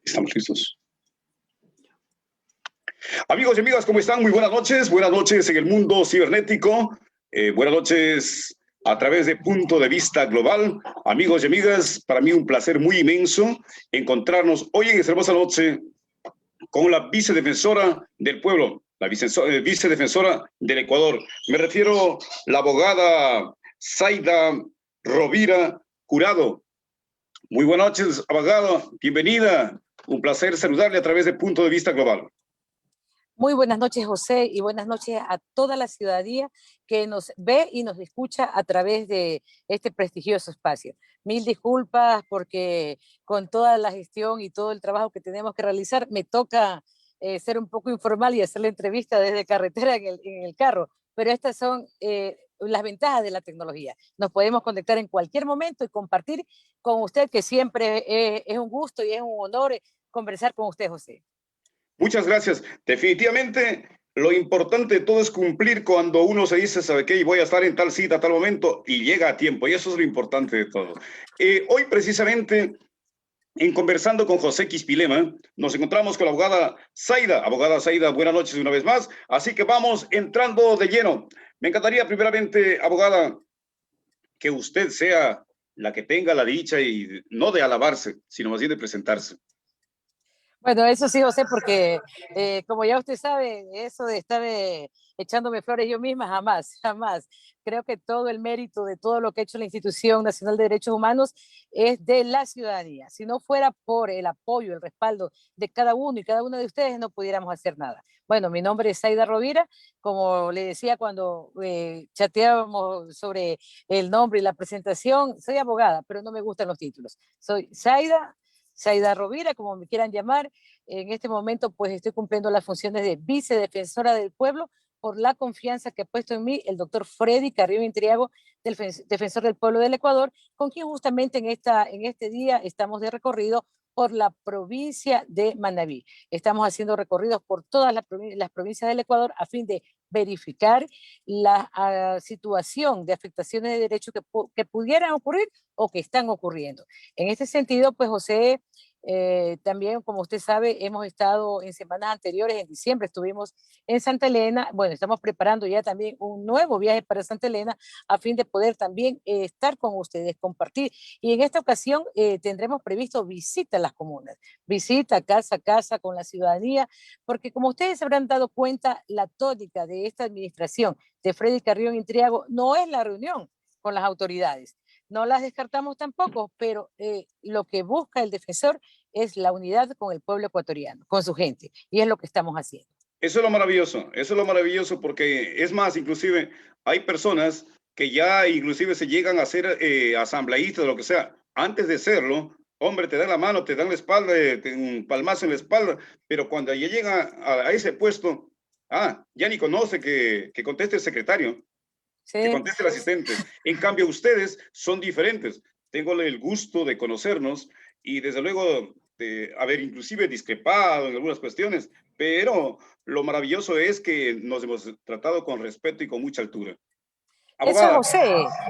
Estamos listos. Amigos y amigas, ¿cómo están? Muy buenas noches. Buenas noches en el mundo cibernético. Buenas noches a través de Punto de Vista Global. Amigos y amigas, para mí un placer muy inmenso encontrarnos hoy en esta hermosa noche con la vicedefensora del pueblo, la vicedefensora del Ecuador. Me refiero a la abogada Zaida Rovira Jurado. Muy buenas noches, abogada. Bienvenida. Un placer saludarle a través de Punto de Vista Global. Muy buenas noches, José, y buenas noches a toda la ciudadanía que nos ve y nos escucha a través de este prestigioso espacio. Mil disculpas porque con toda la gestión y todo el trabajo que tenemos que realizar, me toca ser un poco informal y hacer la entrevista desde carretera en el carro, pero estas son las ventajas de la tecnología. Nos podemos conectar en cualquier momento y compartir con usted, que siempre es un gusto y es un honor conversar con usted, José. Muchas gracias. Definitivamente, lo importante de todo es cumplir cuando uno se dice, ¿sabe qué? Voy a estar en tal cita, tal momento, y llega a tiempo. Y eso es lo importante de todo. Hoy, precisamente, en conversando con José Quispilema, nos encontramos con la abogada Zaida. Abogada Zaida, buenas noches una vez más. Así que vamos entrando de lleno. Me encantaría, primeramente, abogada, que usted sea la que tenga la dicha y no de alabarse, sino más bien de presentarse. Bueno, eso sí, José, porque como ya usted sabe, eso de estar echándome flores yo misma, jamás, jamás. Creo que todo el mérito de todo lo que ha hecho la Institución Nacional de Derechos Humanos es de la ciudadanía. Si no fuera por el apoyo, el respaldo de cada uno y cada una de ustedes, no pudiéramos hacer nada. Bueno, mi nombre es Zaida Rovira, como le decía cuando chateábamos sobre el nombre y la presentación, soy abogada, pero no me gustan los títulos. Soy Zaida Rovira, como me quieran llamar. En este momento, pues estoy cumpliendo las funciones de vicedefensora del pueblo por la confianza que ha puesto en mí el doctor Freddy Carrillo Intriago, del defensor del pueblo del Ecuador, con quien justamente en este día estamos de recorrido por la provincia de Manabí. Estamos haciendo recorridos por todas las provincias del Ecuador a fin de verificar la situación de afectaciones de derechos que pudieran ocurrir o que están ocurriendo. En este sentido, pues José, también, como usted sabe, hemos estado en semanas anteriores, en diciembre estuvimos en Santa Elena. Bueno, estamos preparando ya también un nuevo viaje para Santa Elena a fin de poder también estar con ustedes, compartir. Y en esta ocasión tendremos previsto visita a las comunas, visita casa a casa con la ciudadanía, porque como ustedes se habrán dado cuenta, la tónica de esta administración de Freddy Carrión Intriago no es la reunión con las autoridades. No las descartamos tampoco, pero lo que busca el defensor es la unidad con el pueblo ecuatoriano, con su gente, y es lo que estamos haciendo. Eso es lo maravilloso porque es más, inclusive hay personas que ya inclusive se llegan a ser asambleístas o lo que sea. Antes de serlo, hombre, te dan la mano, te dan la espalda, un palmazo en la espalda, pero cuando ya llega a ese puesto, ya ni conoce que conteste el secretario. Sí. Que conteste el asistente. En cambio, ustedes son diferentes. Tengo el gusto de conocernos y desde luego de haber inclusive discrepado en algunas cuestiones, pero lo maravilloso es que nos hemos tratado con respeto y con mucha altura. Abogada.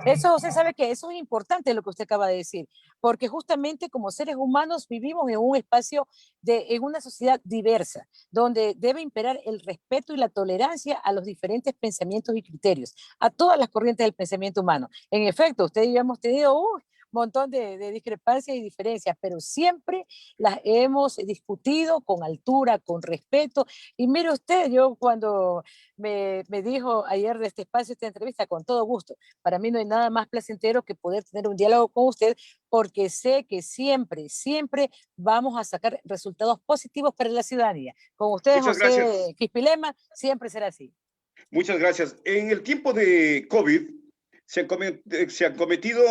Eso José sabe que eso es importante lo que usted acaba de decir, porque justamente como seres humanos vivimos en un espacio, en una sociedad diversa, donde debe imperar el respeto y la tolerancia a los diferentes pensamientos y criterios, a todas las corrientes del pensamiento humano. En efecto, usted y yo hemos tenido montón de discrepancias y diferencias, pero siempre las hemos discutido con altura, con respeto. Y mire usted, yo cuando me dijo ayer de este espacio, esta entrevista, con todo gusto, para mí no hay nada más placentero que poder tener un diálogo con usted, porque sé que siempre, siempre vamos a sacar resultados positivos para la ciudadanía. Con usted, Muchas gracias. José Quispilema, siempre será así. Muchas gracias. En el tiempo de COVID, se han cometido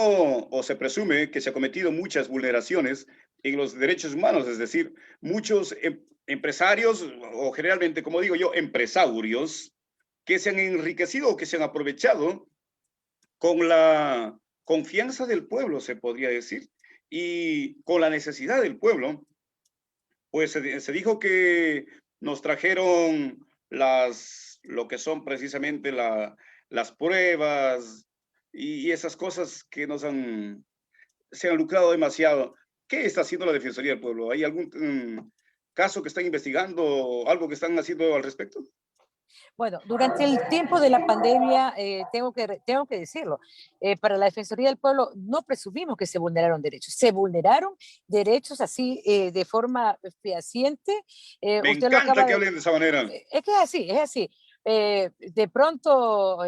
o se presume que se han cometido muchas vulneraciones en los derechos humanos, es decir, muchos empresarios o generalmente, como digo yo, empresarios que se han enriquecido o que se han aprovechado con la confianza del pueblo, se podría decir, y con la necesidad del pueblo, pues se dijo que nos trajeron lo que son precisamente las pruebas y esas cosas que se han lucrado demasiado. ¿Qué está haciendo la Defensoría del Pueblo? ¿Hay algún caso que están investigando, algo que están haciendo al respecto? Bueno, durante el tiempo de la pandemia, tengo que decirlo, para la Defensoría del Pueblo no presumimos que se vulneraron derechos. Se vulneraron derechos así de forma fehaciente. Me Usted lo encanta acaba que de... hablen de esa manera. Es que es así, es así. De pronto,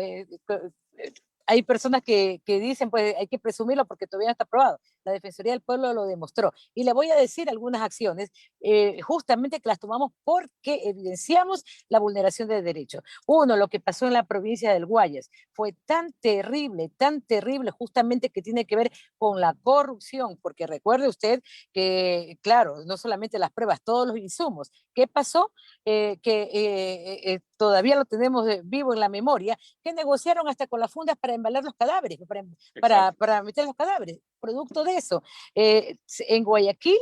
hay personas que dicen, pues hay que presumirlo porque todavía no está aprobado. La Defensoría del Pueblo lo demostró. Y le voy a decir algunas acciones, justamente que las tomamos porque evidenciamos la vulneración de derechos. Uno, lo que pasó en la provincia del Guayas fue tan terrible, justamente que tiene que ver con la corrupción, porque recuerde usted que, claro, no solamente las pruebas, todos los insumos. ¿Qué pasó? Todavía lo tenemos vivo en la memoria, que negociaron hasta con las fundas para embalar los cadáveres, Exacto. para meter los cadáveres. Producto de eso, en Guayaquil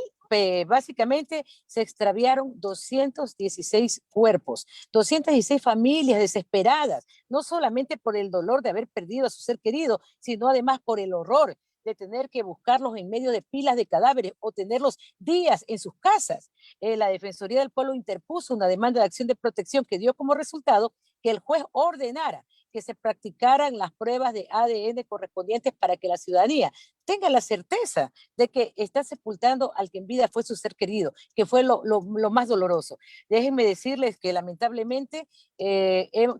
básicamente se extraviaron 216 cuerpos, 216 familias desesperadas, no solamente por el dolor de haber perdido a su ser querido, sino además por el horror de tener que buscarlos en medio de pilas de cadáveres o tenerlos días en sus casas. La Defensoría del Pueblo interpuso una demanda de acción de protección que dio como resultado que el juez ordenara que se practicaran las pruebas de ADN correspondientes para que la ciudadanía tenga la certeza de que está sepultando al que en vida fue su ser querido, que fue lo más doloroso. Déjenme decirles que lamentablemente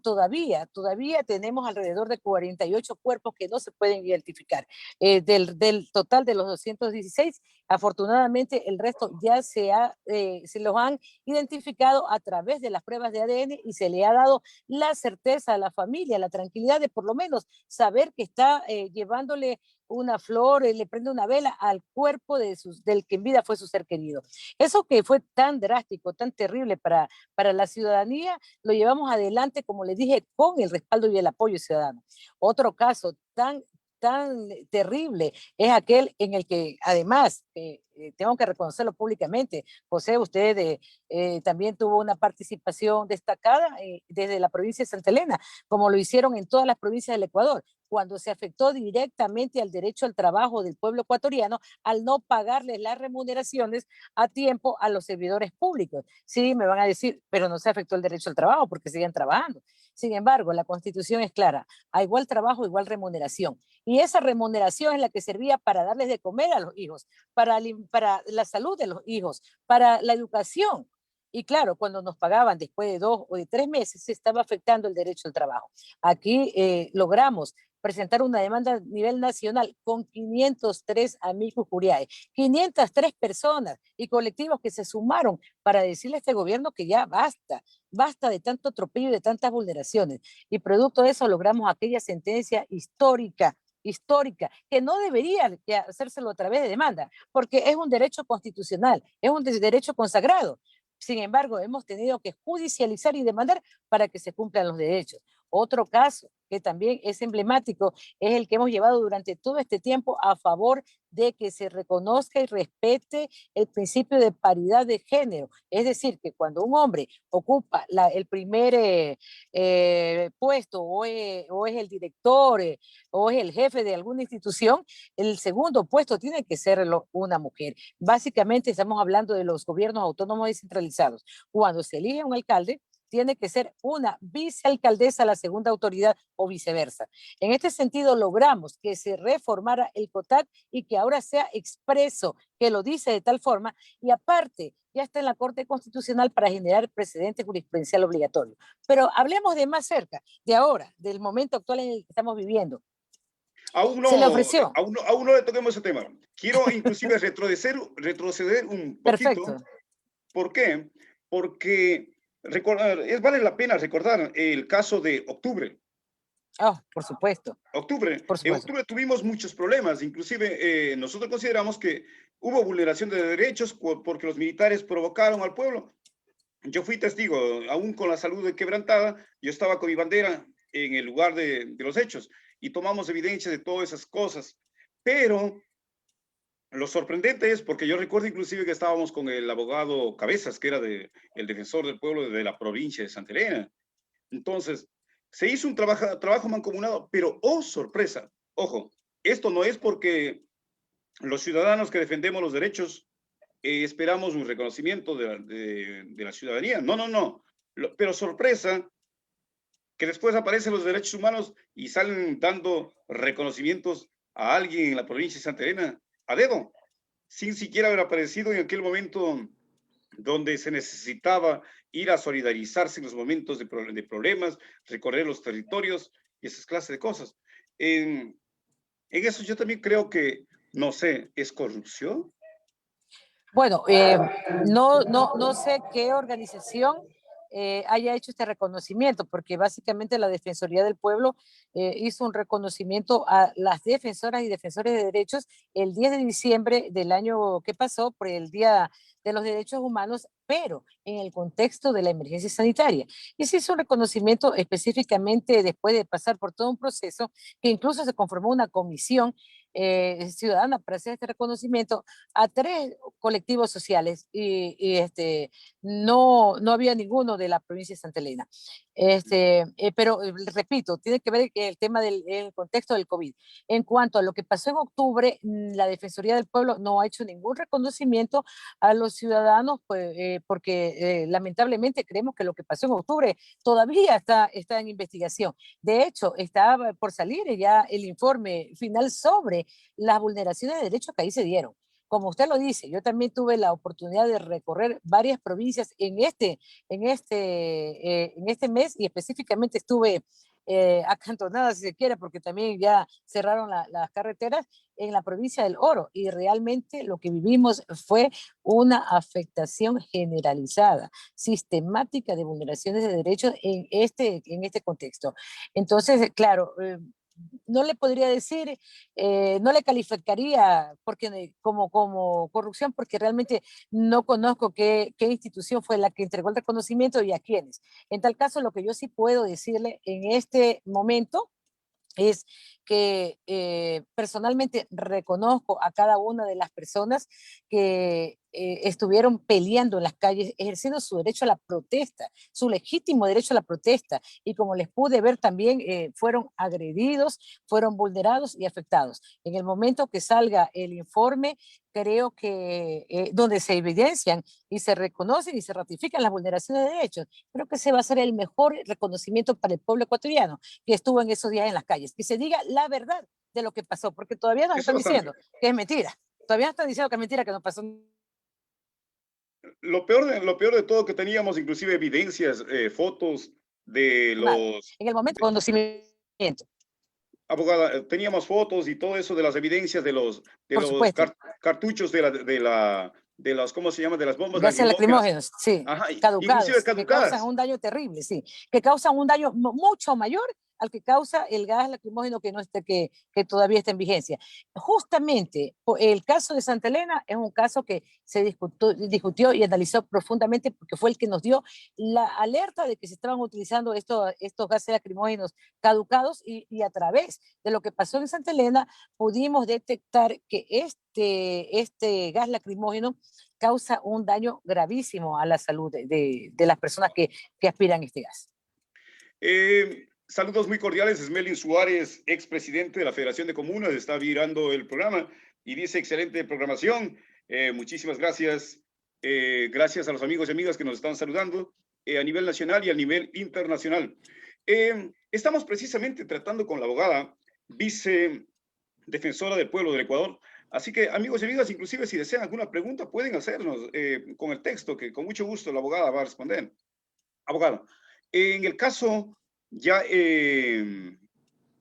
todavía tenemos alrededor de 48 cuerpos que no se pueden identificar. Del total de los 216, afortunadamente el resto ya se los han identificado a través de las pruebas de ADN y se le ha dado la certeza a la familia, la tranquilidad de por lo menos saber que está llevándole una flor, le prende una vela al cuerpo del que en vida fue su ser querido. Eso que fue tan drástico, tan terrible para la ciudadanía, lo llevamos adelante, como les dije, con el respaldo y el apoyo ciudadano. Otro caso tan terrible es aquel en el que además, tengo que reconocerlo públicamente, José, usted también tuvo una participación destacada desde la provincia de Santa Elena, como lo hicieron en todas las provincias del Ecuador, cuando se afectó directamente al derecho al trabajo del pueblo ecuatoriano al no pagarles las remuneraciones a tiempo a los servidores públicos. Sí, me van a decir, pero no se afectó el derecho al trabajo porque siguen trabajando. Sin embargo, la Constitución es clara, a igual trabajo, igual remuneración. Y esa remuneración es la que servía para darles de comer a los hijos, para la salud de los hijos, para la educación. Y claro, cuando nos pagaban después de 2 o de 3 meses, se estaba afectando el derecho al trabajo. Aquí logramos presentar una demanda a nivel nacional con 503 amigos curiae, 503 personas y colectivos que se sumaron para decirle a este gobierno que ya basta de tanto atropello y de tantas vulneraciones. Y producto de eso logramos aquella sentencia histórica, que no debería hacérselo a través de demanda, porque es un derecho constitucional, es un derecho consagrado. Sin embargo, hemos tenido que judicializar y demandar para que se cumplan los derechos. Otro caso que también es emblemático es el que hemos llevado durante todo este tiempo a favor de que se reconozca y respete el principio de paridad de género. Es decir, que cuando un hombre ocupa el primer puesto o es el director o es el jefe de alguna institución, el segundo puesto tiene que ser una mujer. Básicamente estamos hablando de los gobiernos autónomos descentralizados. Cuando se elige un alcalde, tiene que ser una vicealcaldesa la segunda autoridad o viceversa. En este sentido, logramos que se reformara el COTAC y que ahora sea expreso, que lo dice de tal forma, y aparte, ya está en la Corte Constitucional para generar precedente jurisprudencial obligatorio. Pero hablemos de más cerca, de ahora, del momento actual en el que estamos viviendo. Se le ofreció. Aún no le toquemos ese tema. Quiero inclusive retroceder un poquito. Perfecto. ¿Por qué? Porque vale la pena recordar el caso de octubre. Oh, por supuesto, por En supuesto. octubre tuvimos muchos problemas, inclusive nosotros consideramos que hubo vulneración de derechos porque los militares provocaron al pueblo. Yo fui testigo, aún con la salud quebrantada, yo estaba con mi bandera en el lugar de los hechos y tomamos evidencia de todas esas cosas. Pero lo sorprendente es, porque yo recuerdo inclusive que estábamos con el abogado Cabezas, que era el defensor del pueblo de la provincia de Santa Elena. Entonces, se hizo un trabajo mancomunado, pero oh sorpresa, ojo, esto no es porque los ciudadanos que defendemos los derechos esperamos un reconocimiento de la ciudadanía. No, no, no. Pero sorpresa, que después aparecen los derechos humanos y salen dando reconocimientos a alguien en la provincia de Santa Elena, a dedo, sin siquiera haber aparecido en aquel momento donde se necesitaba ir a solidarizarse en los momentos de problemas, recorrer los territorios y esas clases de cosas. En eso yo también creo que, no sé, ¿es corrupción? Bueno, no sé qué organización haya hecho este reconocimiento, porque básicamente la Defensoría del Pueblo hizo un reconocimiento a las defensoras y defensores de derechos el 10 de diciembre del año que pasó, por el Día de los Derechos Humanos, pero en el contexto de la emergencia sanitaria. Y se hizo un reconocimiento específicamente después de pasar por todo un proceso, que incluso se conformó una comisión ciudadana para hacer este reconocimiento a 3 colectivos sociales no había ninguno de la provincia de Santa Elena. Pero repito, tiene que ver el tema del el contexto del COVID. En cuanto a lo que pasó en octubre, la Defensoría del Pueblo no ha hecho ningún reconocimiento a los ciudadanos, pues, porque lamentablemente creemos que lo que pasó en octubre todavía está en investigación. De hecho, está por salir ya el informe final sobre las vulneraciones de derechos que ahí se dieron. Como usted lo dice, yo también tuve la oportunidad de recorrer varias provincias en este mes y específicamente estuve acantonada, si se quiere, porque también ya cerraron las carreteras en la provincia del Oro y realmente lo que vivimos fue una afectación generalizada, sistemática de vulneraciones de derechos en este contexto. Entonces, claro, no le podría decir, no le calificaría porque, como corrupción, porque realmente no conozco qué institución fue la que entregó el reconocimiento y a quiénes. En tal caso, lo que yo sí puedo decirle en este momento es que personalmente reconozco a cada una de las personas que estuvieron peleando en las calles, ejerciendo su derecho a la protesta, su legítimo derecho a la protesta, y como les pude ver también, fueron agredidos, fueron vulnerados y afectados. En el momento que salga el informe, creo que donde se evidencian y se reconocen y se ratifican las vulneraciones de derechos, creo que ese va a ser el mejor reconocimiento para el pueblo ecuatoriano que estuvo en esos días en las calles. Que se diga la verdad de lo que pasó, porque todavía nos Eso es están bastante. diciendo que es mentira. Todavía nos están diciendo que es mentira, que no pasó. Lo peor de todo que teníamos inclusive evidencias, fotos de Nada. los, En el momento de conocimiento, abogada, teníamos fotos y todo eso de las evidencias de por los supuesto. cartuchos de las, ¿cómo se llama? De las bombas Gases lacrimógenas. lacrimógenos, sí, Ajá, inclusive caducados, que causan caducadas. un daño terrible, sí, que causan un daño mucho mayor al que causa el gas lacrimógeno que, no esté, que todavía está en vigencia. Justamente el caso de Santa Elena es un caso que se discutió y analizó profundamente porque fue el que nos dio la alerta de que se estaban utilizando estos gases lacrimógenos caducados y a través de lo que pasó en Santa Elena pudimos detectar que este gas lacrimógeno causa un daño gravísimo a la salud de las personas que aspiran este gas. Saludos muy cordiales, Esmelin Suárez, expresidente de la Federación de Comunas, está mirando el programa y dice excelente programación. Muchísimas gracias. Gracias a los amigos y amigas que nos están saludando a nivel nacional y a nivel internacional. Estamos precisamente tratando con la abogada, vicedefensora del pueblo del Ecuador. Así que, amigos y amigas, inclusive si desean alguna pregunta, pueden hacernos con el texto, que con mucho gusto la abogada va a responder. Abogada, en el caso, ya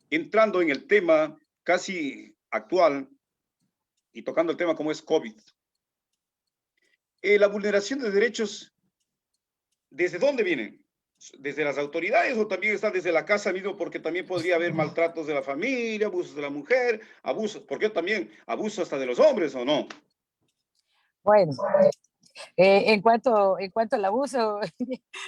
entrando en el tema casi actual y tocando el tema como es COVID, la vulneración de derechos, ¿desde dónde vienen? ¿Desde las autoridades o también está desde la casa mismo? Porque también podría haber maltratos de la familia, abusos de la mujer, abusos, porque también abusos hasta de los hombres, ¿o no? Bueno, en cuanto al abuso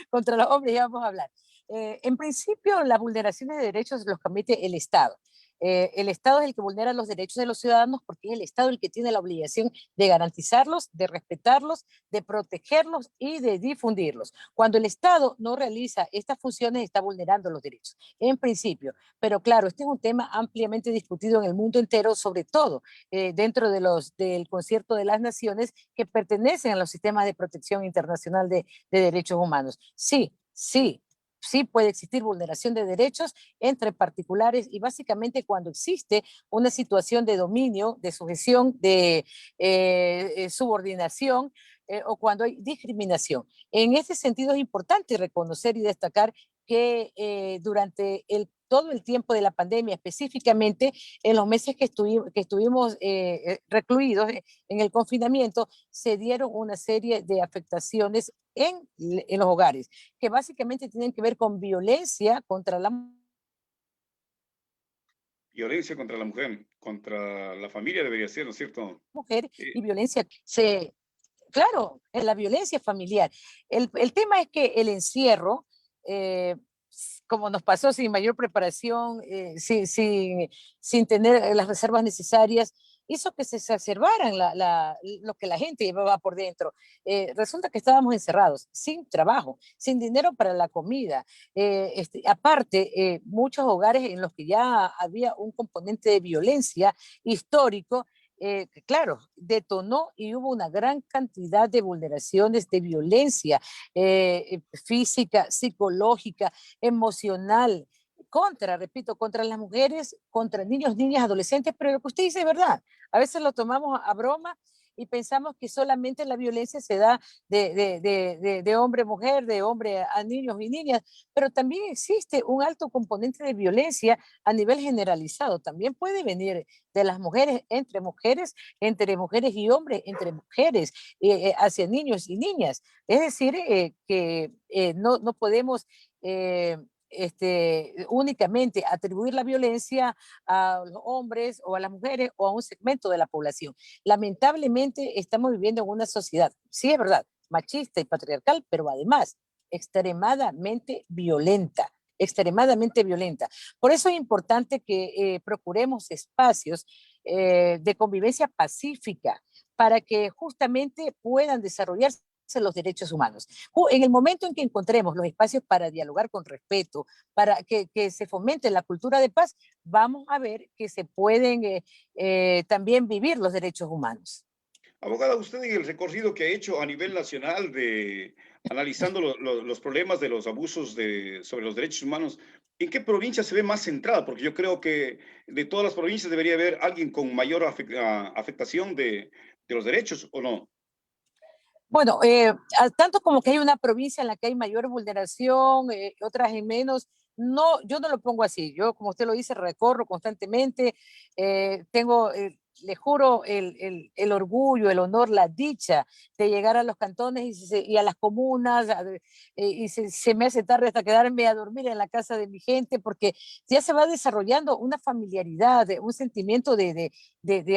contra los hombres, ya vamos a hablar. En principio, las vulneraciones de derechos los comete el Estado. El Estado es el que vulnera los derechos de los ciudadanos porque es el Estado el que tiene la obligación de garantizarlos, de respetarlos, de protegerlos y de difundirlos. Cuando el Estado no realiza estas funciones, está vulnerando los derechos, en principio. Pero claro, este es un tema ampliamente discutido en el mundo entero, sobre todo dentro del Concierto de las Naciones que pertenecen a los sistemas de protección internacional de derechos humanos. Sí, sí, sí puede existir vulneración de derechos entre particulares y básicamente cuando existe una situación de dominio, de sujeción, de subordinación o cuando hay discriminación. En ese sentido es importante reconocer y destacar que durante todo el tiempo de la pandemia, específicamente en los meses que estuvimos recluidos en el confinamiento, se dieron una serie de afectaciones en los hogares, que básicamente tienen que ver con violencia contra la Violencia contra la mujer, contra la familia debería ser, ¿no es cierto? mujer Eh, y violencia claro, en la violencia familiar. El tema es que el encierro, eh, como nos pasó sin mayor preparación, sin tener las reservas necesarias, hizo que se exacerbaran lo que la gente llevaba por dentro. Resulta que estábamos encerrados, sin trabajo, sin dinero para la comida. Aparte, muchos hogares en los que ya había un componente de violencia histórico, claro, detonó y hubo una gran cantidad de vulneraciones de violencia física, psicológica, emocional, repito, contra las mujeres, contra niños, niñas, adolescentes, pero lo que usted dice es verdad. A veces lo tomamos a broma y pensamos que solamente la violencia se da de hombre a mujer, de hombre a niños y niñas, pero también existe un alto componente de violencia a nivel generalizado. También puede venir de las mujeres, entre mujeres y hombres, entre mujeres, hacia niños y niñas. Es decir, que no podemos únicamente atribuir la violencia a los hombres o a las mujeres o a un segmento de la población. Lamentablemente estamos viviendo en una sociedad, sí es verdad, machista y patriarcal, pero además extremadamente violenta, extremadamente violenta. Por eso es importante que procuremos espacios de convivencia pacífica para que justamente puedan desarrollarse los derechos humanos. En el momento en que encontremos los espacios para dialogar con respeto, para que se fomente la cultura de paz, vamos a ver que se pueden también vivir los derechos humanos. Abogada, usted en el recorrido que ha hecho a nivel nacional de analizando los problemas de los abusos sobre los derechos humanos, ¿en qué provincia se ve más centrada? Porque yo creo que de todas las provincias debería haber alguien con mayor afectación de los derechos, ¿o no? Bueno, tanto como que hay una provincia en la que hay mayor vulneración, otras en menos, no, yo no lo pongo así. Yo, como usted lo dice, recorro constantemente, tengo, le juro, el orgullo, el honor, la dicha de llegar a los cantones y a las comunas, y se me hace tarde hasta quedarme a dormir en la casa de mi gente, porque ya se va desarrollando una familiaridad, un sentimiento de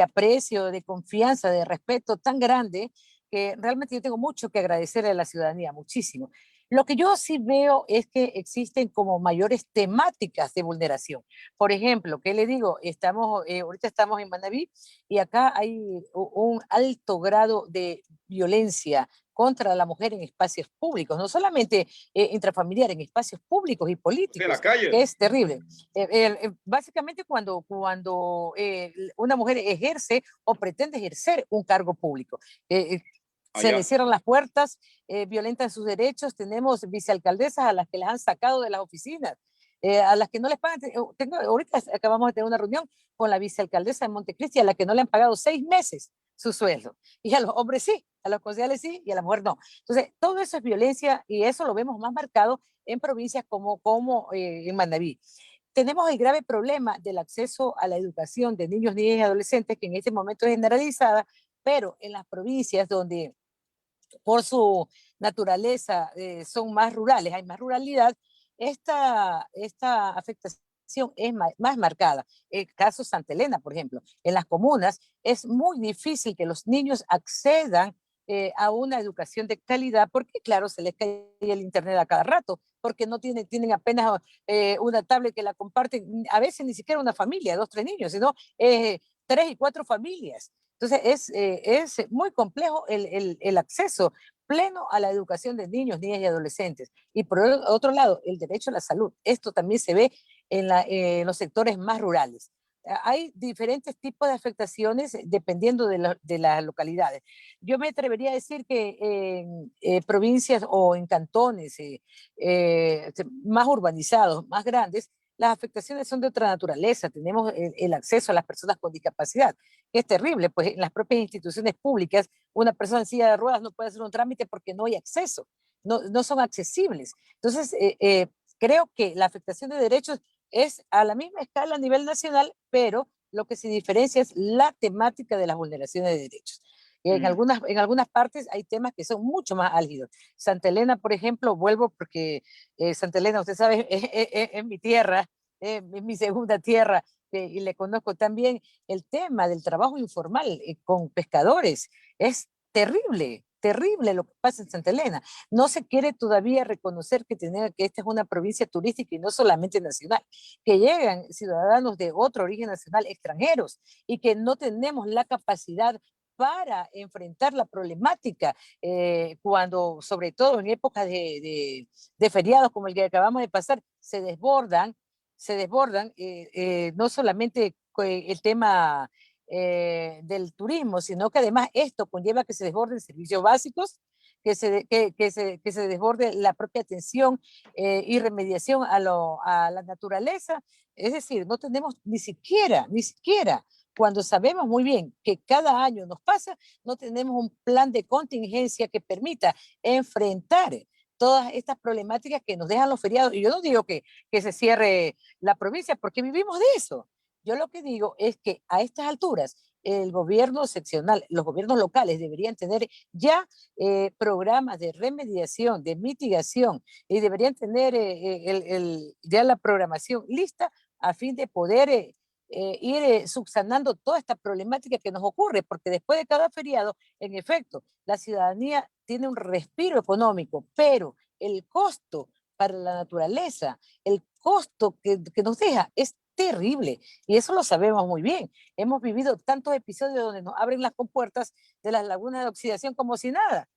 aprecio, de confianza, de respeto tan grande que realmente yo tengo mucho que agradecerle a la ciudadanía, muchísimo. Lo que yo sí veo es que existen como mayores temáticas de vulneración. Por ejemplo, ¿qué le digo? Ahorita estamos en Manabí y acá hay un alto grado de violencia contra la mujer en espacios públicos, no solamente intrafamiliar, en espacios públicos y O sea, en la políticos, que calle. es terrible. Básicamente cuando una mujer ejerce o pretende ejercer un cargo público. Se le Allá. cierran las puertas, violentan sus derechos. Tenemos vicealcaldesas a las que las han sacado de las oficinas, a las que no les pagan. Ahorita acabamos de tener una reunión con la vicealcaldesa de Montecristi, a la que no le han pagado 6 meses su sueldo. Y a los hombres sí, a los concejales sí, y a la mujer no. Entonces, todo eso es violencia y eso lo vemos más marcado en provincias como en Manabí. Tenemos el grave problema del acceso a la educación de niños, niñas y adolescentes, que en este momento es generalizada, pero en las provincias donde por su naturaleza son más rurales, hay más ruralidad, esta afectación es más marcada. El caso Santa Elena, por ejemplo, en las comunas es muy difícil que los niños accedan a una educación de calidad, porque claro, se les cae el internet a cada rato, porque no tienen apenas una tablet que la comparten, a veces ni siquiera una familia, dos, tres niños, sino tres y cuatro familias. Entonces es muy complejo el acceso pleno a la educación de niños, niñas y adolescentes. Y por otro lado, el derecho a la salud. Esto también se ve en los sectores más rurales. Hay diferentes tipos de afectaciones dependiendo de las localidades. Yo me atrevería a decir que en provincias o en cantones más urbanizados, más grandes, las afectaciones son de otra naturaleza. Tenemos el acceso a las personas con discapacidad, que es terrible, pues en las propias instituciones públicas una persona en silla de ruedas no puede hacer un trámite porque no hay acceso, no son accesibles. Entonces, creo que la afectación de derechos es a la misma escala a nivel nacional, pero lo que se diferencia es la temática de las vulneraciones de derechos. En algunas partes hay temas que son mucho más álgidos. Santa Elena, por ejemplo, vuelvo porque Santa Elena, usted sabe, es mi tierra, es mi segunda tierra, y le conozco también el tema del trabajo informal con pescadores. Es terrible, terrible lo que pasa en Santa Elena. No se quiere todavía reconocer que esta es una provincia turística y no solamente nacional, que llegan ciudadanos de otro origen nacional extranjeros y que no tenemos la capacidad para enfrentar la problemática cuando, sobre todo en épocas de feriados como el que acabamos de pasar, se desbordan, no solamente el tema del turismo, sino que además esto conlleva que se desborden servicios básicos, que se desborde la propia atención y remediación a la naturaleza. Es decir, no tenemos ni siquiera, cuando sabemos muy bien que cada año nos pasa, no tenemos un plan de contingencia que permita enfrentar todas estas problemáticas que nos dejan los feriados. Y yo no digo que se cierre la provincia, porque vivimos de eso. Yo lo que digo es que a estas alturas el gobierno seccional, los gobiernos locales deberían tener ya programas de remediación, de mitigación, y deberían tener ya la programación lista a fin de poder ir subsanando toda esta problemática que nos ocurre, porque después de cada feriado, en efecto, la ciudadanía tiene un respiro económico, pero el costo para la naturaleza, el costo que nos deja es terrible, y eso lo sabemos muy bien. Hemos vivido tantos episodios donde nos abren las compuertas de las lagunas de oxidación como si nada,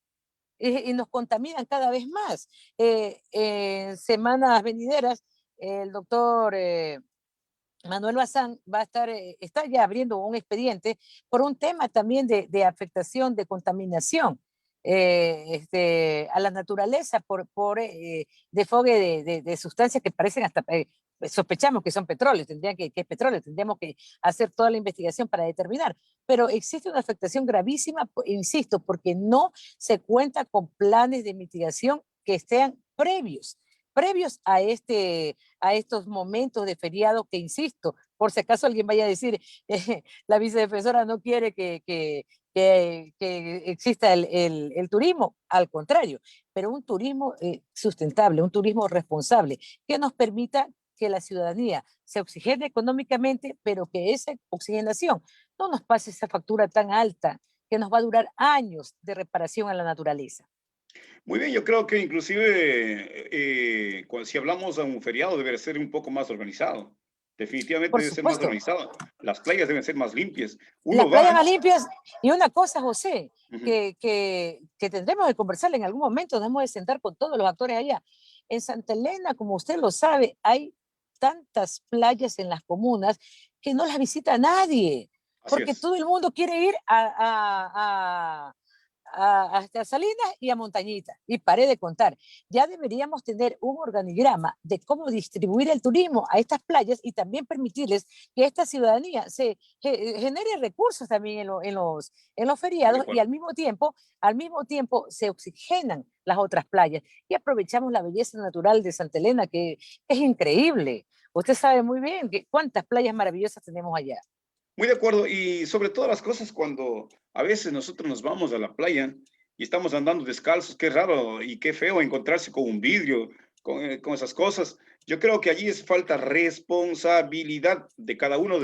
y nos contaminan cada vez más. En semanas venideras, el doctor Manuel Bazán va a estar, está ya abriendo un expediente por un tema también de afectación, de contaminación a la naturaleza por desfogue de sustancias que parecen hasta, sospechamos que son petróleo, que es petróleo, tendríamos que hacer toda la investigación para determinar. Pero existe una afectación gravísima, insisto, porque no se cuenta con planes de mitigación que estén previos a estos momentos de feriado que, insisto, por si acaso alguien vaya a decir, la vicedefensora no quiere que exista el turismo, al contrario, pero un turismo sustentable, un turismo responsable, que nos permita que la ciudadanía se oxigene económicamente, pero que esa oxigenación no nos pase esa factura tan alta que nos va a durar años de reparación a la naturaleza. Muy bien, yo creo que inclusive si hablamos de un feriado debe ser un poco más organizado. Definitivamente Por debe ser más supuesto, organizado. Las playas deben ser más limpias. las Uno playas va. más limpias. Y una cosa, José, Ujú, que tendremos que conversar en algún momento, tenemos que sentar con todos los actores allá. En Santa Elena, como usted lo sabe, hay tantas playas en las comunas que no las visita nadie, así porque es. todo el mundo quiere ir hasta Salinas y a Montañita, y paré de contar. Ya deberíamos tener un organigrama de cómo distribuir el turismo a estas playas y también permitirles que esta ciudadanía genere recursos también en los Muy de feriados, y acuerdo. al mismo tiempo se oxigenan las otras playas y aprovechamos la belleza natural de Santa Elena, que es increíble. Usted sabe muy bien cuántas playas maravillosas tenemos allá. Muy de acuerdo. Y sobre todas las cosas, cuando a veces nosotros nos vamos a la playa y estamos andando descalzos, qué raro y qué feo encontrarse con un vidrio, con esas cosas. Yo creo que allí es falta responsabilidad de cada uno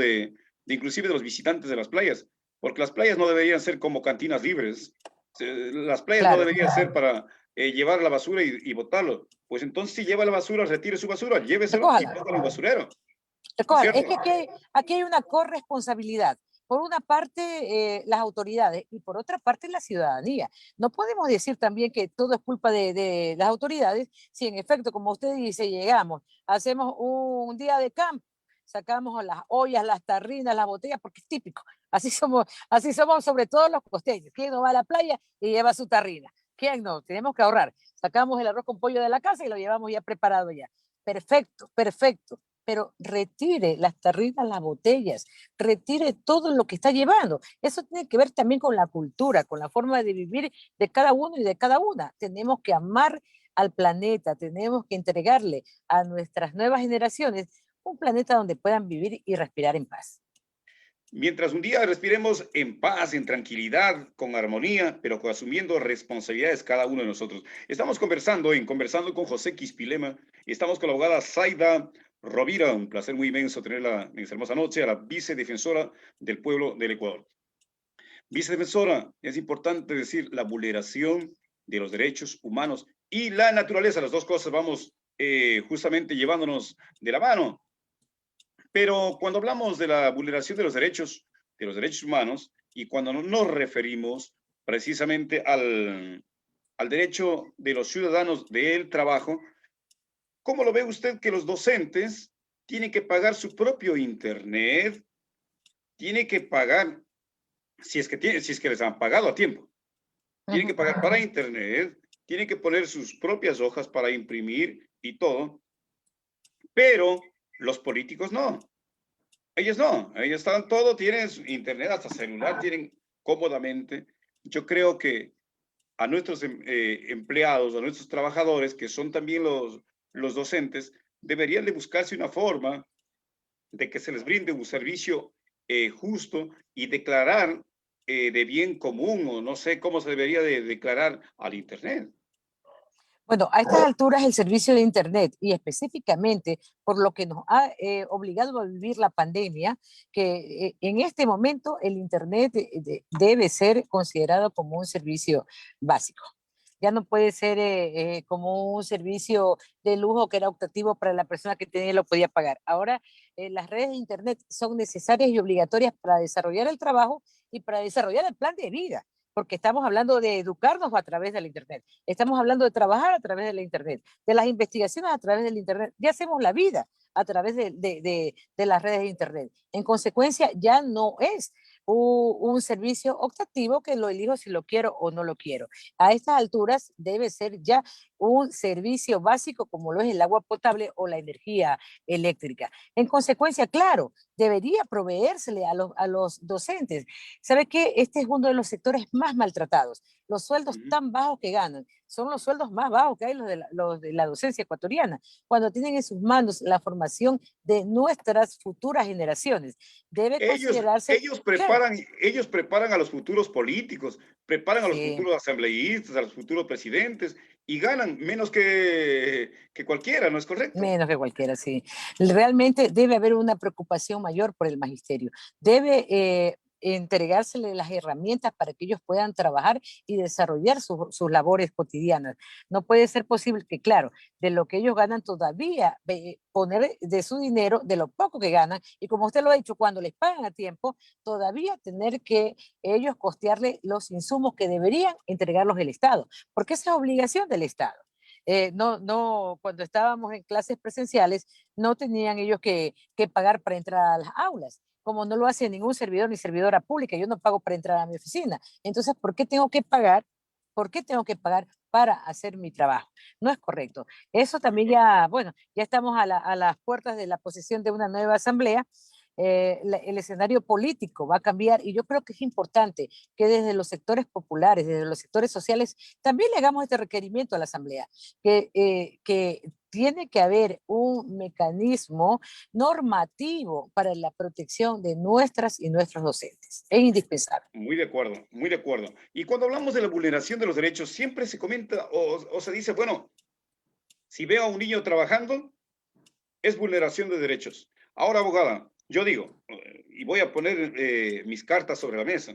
inclusive de los visitantes de las playas, porque las playas no deberían ser como cantinas libres. Las playas no claro. deberían ser para llevar la basura y botarlo. Pues entonces, si lleva la basura, retire su basura, lléveselo y Recójala. póngalo en el basurero, ¿no es Recójala. cierto? Es que aquí hay una corresponsabilidad. Por una parte, las autoridades y por otra parte, la ciudadanía. No podemos decir también que todo es culpa de las autoridades si en efecto, como usted dice, llegamos, hacemos un día de campo, sacamos las ollas, las tarrinas, las botellas, porque es típico. Así somos sobre todo los costeños. ¿Quién no va a la playa y lleva su tarrina? ¿Quién no? Tenemos que ahorrar. Sacamos el arroz con pollo de la casa y lo llevamos ya preparado ya. Perfecto, perfecto, pero retire las tarrinas, las botellas, retire todo lo que está llevando. Eso tiene que ver también con la cultura, con la forma de vivir de cada uno y de cada una. Tenemos que amar al planeta, tenemos que entregarle a nuestras nuevas generaciones un planeta donde puedan vivir y respirar en paz. Mientras un día respiremos en paz, en tranquilidad, con armonía, pero asumiendo responsabilidades cada uno de nosotros. Estamos conversando con José Quispilema y estamos con la abogada Zaida Rovira. Un placer muy inmenso tenerla en esta hermosa noche, a la vicedefensora del pueblo del Ecuador. Vicedefensora, es importante decir la vulneración de los derechos humanos y la naturaleza. Las dos cosas vamos justamente llevándonos de la mano. Pero cuando hablamos de la vulneración de los derechos humanos, y cuando nos referimos precisamente al derecho de los ciudadanos del trabajo, ¿cómo lo ve usted que los docentes tienen que pagar su propio internet? Tienen que pagar, si es que les han pagado a tiempo, tienen que Ujú. pagar para internet, tienen que poner sus propias hojas para imprimir y todo, pero los políticos no. Ellos no, ellos están todo, tienen internet, hasta celular, tienen cómodamente. Yo creo que a nuestros empleados, a nuestros trabajadores, que son también los docentes, deberían de buscarse una forma de que se les brinde un servicio justo y declarar de bien común, o no sé cómo se debería de declarar al Internet. Bueno, a estas alturas el servicio de Internet y específicamente por lo que nos ha obligado a vivir la pandemia, que en este momento el Internet debe ser considerado como un servicio básico. Ya no puede ser como un servicio de lujo que era optativo para la persona que tenía y lo podía pagar. Ahora las redes de Internet son necesarias y obligatorias para desarrollar el trabajo y para desarrollar el plan de vida, porque estamos hablando de educarnos a través del Internet. Estamos hablando de trabajar a través del Internet, de las investigaciones a través del Internet. Ya hacemos la vida a través de las redes de Internet. En consecuencia, ya no es un servicio optativo que lo elijo si lo quiero o no lo quiero. A estas alturas debe ser ya un servicio básico como lo es el agua potable o la energía eléctrica. En consecuencia, claro, debería proveérsele a los docentes. ¿Sabe qué? Este es uno de los sectores más maltratados. Los sueldos Ujú. tan bajos que ganan son los sueldos más bajos que hay los de la docencia ecuatoriana, cuando tienen en sus manos la formación de nuestras futuras generaciones. Debe considerarse, claro, Ellos preparan a los futuros políticos, preparan a los sí, futuros asambleístas, a los futuros presidentes y ganan menos que cualquiera, ¿no es correcto? menos que cualquiera, sí. Realmente debe haber una preocupación mayor por el magisterio. Debe entregársele las herramientas para que ellos puedan trabajar y desarrollar sus labores cotidianas. No puede ser posible que, claro, de lo que ellos ganan todavía, poner de su dinero, de lo poco que ganan, y como usted lo ha dicho, cuando les pagan a tiempo, todavía tener que ellos costearle los insumos que deberían entregarlos el Estado, porque esa es obligación del Estado. Cuando estábamos en clases presenciales, no tenían ellos que pagar para entrar a las aulas, como no lo hace ningún servidor ni servidora pública. Yo no pago para entrar a mi oficina. Entonces, ¿por qué tengo que pagar? ¿Por qué tengo que pagar para hacer mi trabajo? No es correcto. Eso De también acuerdo. ya, bueno, ya estamos a las puertas de la posesión de una nueva asamblea. El escenario político va a cambiar y yo creo que es importante que desde los sectores populares, desde los sectores sociales, también le hagamos este requerimiento a la Asamblea, que tiene que haber un mecanismo normativo para la protección de nuestras y nuestros docentes. Es indispensable. Muy de acuerdo, muy de acuerdo. Y cuando hablamos de la vulneración de los derechos, siempre se comenta o se dice, bueno, si veo a un niño trabajando, es vulneración de derechos. Ahora, abogada, yo digo, y voy a poner mis cartas sobre la mesa,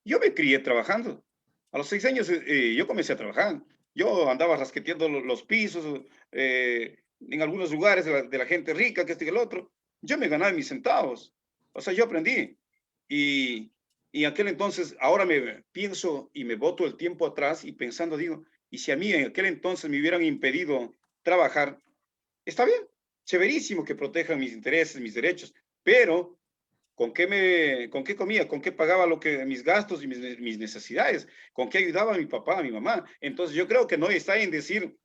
yo me crié trabajando. A los 6 años yo comencé a trabajar. Yo andaba rasqueteando los pisos, en algunos lugares de la gente rica, que este y el otro. Yo me ganaba mis centavos. O sea, yo aprendí. Y, y aquel entonces, ahora me pienso y me boto el tiempo atrás y pensando, digo, y si a mí en aquel entonces me hubieran impedido trabajar, está bien, chéverísimo que protejan mis intereses, mis derechos, pero con qué comía, con qué pagaba mis gastos y mis necesidades, con qué ayudaba a mi papá, a mi mamá? Entonces yo creo que no está en decir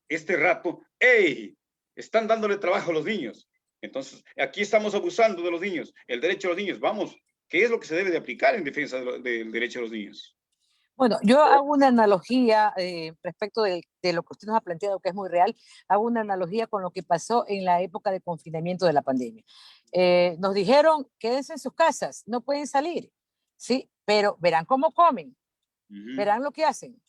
este rato, hey, están dándole trabajo a los niños. Entonces, aquí estamos abusando de los niños, el derecho a los niños. Vamos, ¿qué es lo que se debe de aplicar en defensa del derecho a los niños? Bueno, yo hago una analogía respecto de lo que usted nos ha planteado, que es muy real. Hago una analogía con lo que pasó en la época de confinamiento de la pandemia. Nos dijeron, quédense en sus casas, no pueden salir, ¿sí? Pero verán cómo comen, Ujú. verán lo que hacen.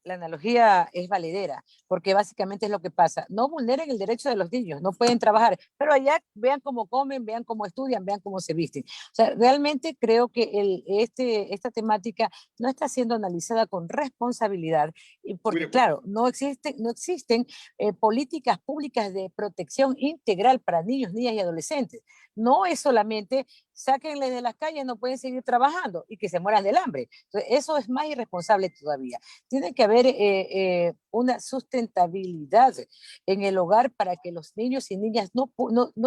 La analogía es valedera, porque básicamente es lo que pasa. No vulneren el derecho de los niños, no pueden trabajar, pero allá vean cómo comen, vean cómo estudian, vean cómo se visten. O sea, realmente creo que esta temática no está siendo analizada con responsabilidad, y Muy de porque acuerdo. claro, no existen políticas públicas de protección integral para niños, niñas y adolescentes. No es solamente sáquenles de las calles, no pueden seguir trabajando y que se mueran del hambre. Entonces, eso es más irresponsable todavía. Tiene que haber una sustentabilidad en el hogar para que los niños y niñas no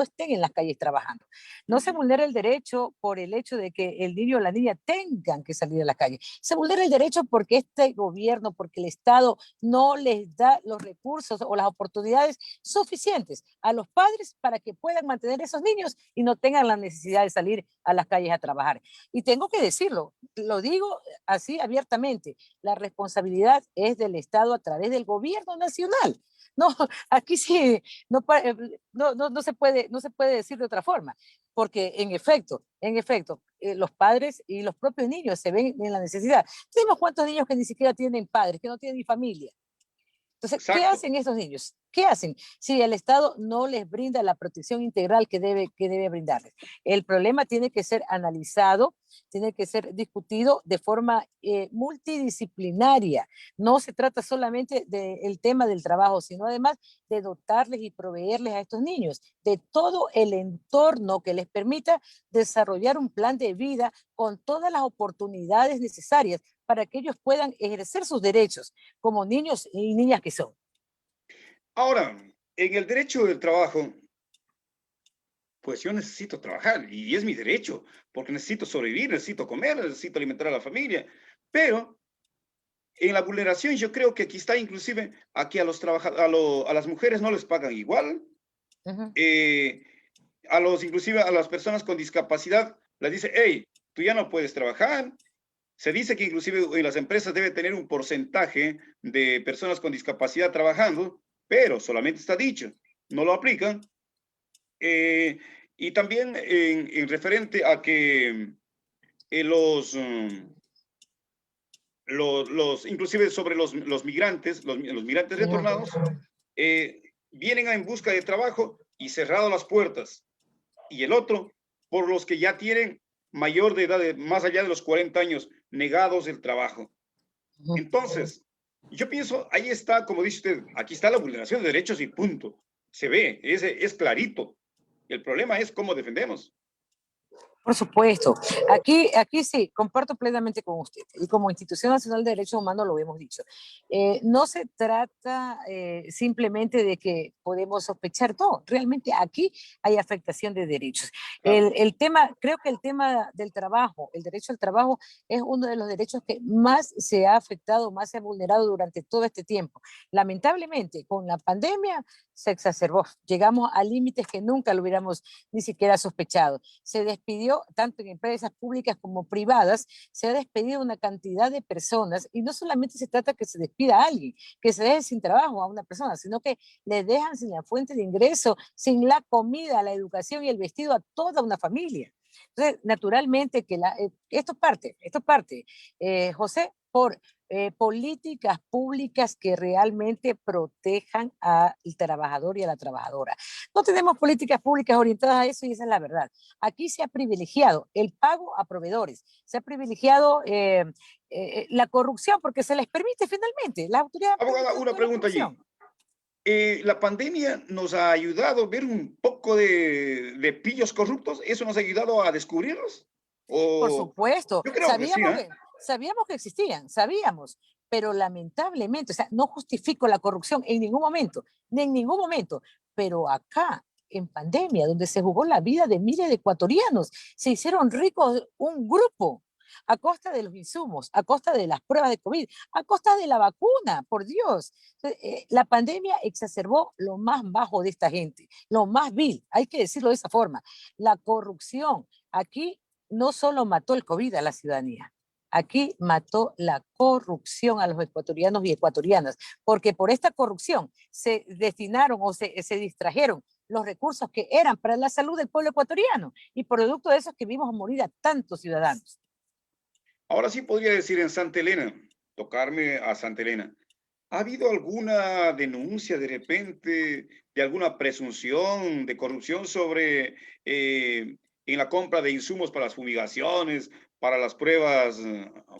estén en las calles trabajando. No se Ujú. vulnera el derecho por el hecho de que el niño o la niña tengan que salir a la calle. Se vulnera el derecho porque este gobierno, porque el Estado no les da los recursos o las oportunidades suficientes a los padres para que puedan mantener esos niños y no tengan la necesidad de salir a las calles a trabajar. Y tengo que decirlo, lo digo así abiertamente, la responsabilidad es del Estado a través del gobierno nacional. No, aquí sí, no se puede decir de otra forma, porque en efecto, los padres y los propios niños se ven en la necesidad. Tenemos cuántos niños que ni siquiera tienen padres, que no tienen ni familia. Entonces, ¿qué Exacto. hacen esos niños? ¿Qué hacen si el Estado no les brinda la protección integral que debe brindarles? El problema tiene que ser analizado, tiene que ser discutido de forma multidisciplinaria. No se trata solamente del tema del trabajo, sino además de dotarles y proveerles a estos niños de todo el entorno que les permita desarrollar un plan de vida con todas las oportunidades necesarias para que ellos puedan ejercer sus derechos como niños y niñas que son. Ahora, en el derecho del trabajo, pues yo necesito trabajar y es mi derecho, porque necesito sobrevivir, necesito comer, necesito alimentar a la familia. Pero en la vulneración yo creo que aquí está inclusive aquí a las mujeres no les pagan igual, Ujú. eh, inclusive a las personas con discapacidad les dice, hey, tú ya no puedes trabajar. Se dice que inclusive en las empresas debe tener un porcentaje de personas con discapacidad trabajando, pero solamente está dicho, no lo aplican. Eh, y también en referente a que inclusive sobre los migrantes, los migrantes retornados, Ujú. eh, vienen en busca de trabajo y cerrado las puertas. Y el otro, por los que ya tienen mayor de edad, más allá de los 40 años, negados el trabajo. Ujú. Entonces, yo pienso, ahí está, como dice usted, aquí está la vulneración de derechos y punto. Se ve, es clarito. El problema es cómo defendemos. Por supuesto. Aquí sí, comparto plenamente con usted. Y como Institución Nacional de Derechos Humanos lo hemos dicho. No se trata simplemente de que podemos sospechar, no, realmente aquí hay afectación de derechos. Claro. Creo que el tema del trabajo, el derecho al trabajo, es uno de los derechos que más se ha afectado, más se ha vulnerado durante todo este tiempo. Lamentablemente, con la pandemia se exacerbó. Llegamos a límites que nunca lo hubiéramos ni siquiera sospechado. Se despidió, tanto en empresas públicas como privadas, se ha despedido una cantidad de personas y no solamente se trata que se despida a alguien, que se deje sin trabajo a una persona, sino que le dejan sin la fuente de ingreso, sin la comida, la educación y el vestido a toda una familia. Entonces, naturalmente que esto parte, José, por políticas públicas que realmente protejan al trabajador y a la trabajadora. No tenemos políticas públicas orientadas a eso y esa es la verdad. Aquí se ha privilegiado el pago a proveedores, se ha privilegiado la corrupción porque se les permite finalmente, las autoridades han Abogada, permitido una toda la pregunta corrupción. allí. La pandemia nos ha ayudado a ver un poco de pillos corruptos. ¿Eso nos ha ayudado a descubrirlos? Por O supuesto, yo creo que sí, ¿eh? sabíamos que existían, sabíamos, pero lamentablemente, o sea, no justifico la corrupción en ningún momento, ni en ningún momento, pero acá, en pandemia, donde se jugó la vida de miles de ecuatorianos, se hicieron ricos un grupo a costa de los insumos, a costa de las pruebas de COVID, a costa de la vacuna, por Dios. La pandemia exacerbó lo más bajo de esta gente, lo más vil, hay que decirlo de esa forma, la corrupción. Aquí no solo mató el COVID a la ciudadanía, aquí mató la corrupción a los ecuatorianos y ecuatorianas, porque por esta corrupción se destinaron o se distrajeron los recursos que eran para la salud del pueblo ecuatoriano y producto de eso es que vimos morir a tantos ciudadanos. Ahora sí podría decir en Santa Elena, tocarme a Santa Elena. ¿Ha habido alguna denuncia de repente de alguna presunción de corrupción sobre en la compra de insumos para las fumigaciones, para las pruebas,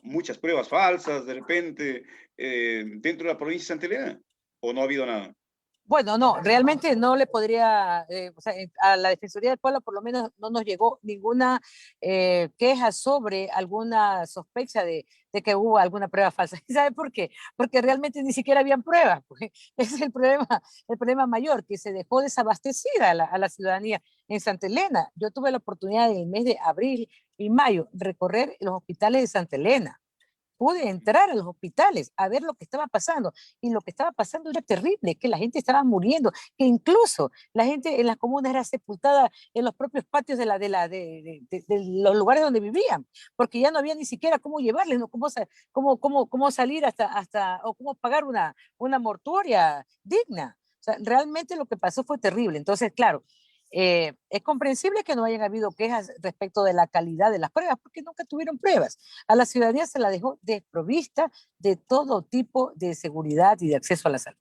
muchas pruebas falsas de repente dentro de la provincia de Santa Elena? ¿O no ha habido nada? Bueno, no, realmente no le podría, o sea, a la Defensoría del Pueblo por lo menos no nos llegó ninguna queja sobre alguna sospecha de que hubo alguna prueba falsa. ¿Y sabe por qué? Porque realmente ni siquiera habían pruebas. Pues. Ese es el problema mayor, que se dejó desabastecida a la ciudadanía en Santa Elena. Yo tuve la oportunidad en el mes de abril y mayo recorrer los hospitales de Santa Elena, pude entrar a los hospitales a ver lo que estaba pasando y lo que estaba pasando era terrible, que la gente estaba muriendo, que incluso la gente en las comunas era sepultada en los propios patios de los lugares donde vivían, porque ya no había ni siquiera cómo llevarles, ¿no? Cómo salir o cómo pagar una mortuoria digna. O sea, realmente lo que pasó fue terrible. Entonces, claro, es comprensible que no hayan habido quejas respecto de la calidad de las pruebas, porque nunca tuvieron pruebas. A la ciudadanía se la dejó desprovista de todo tipo de seguridad y de acceso a la salud.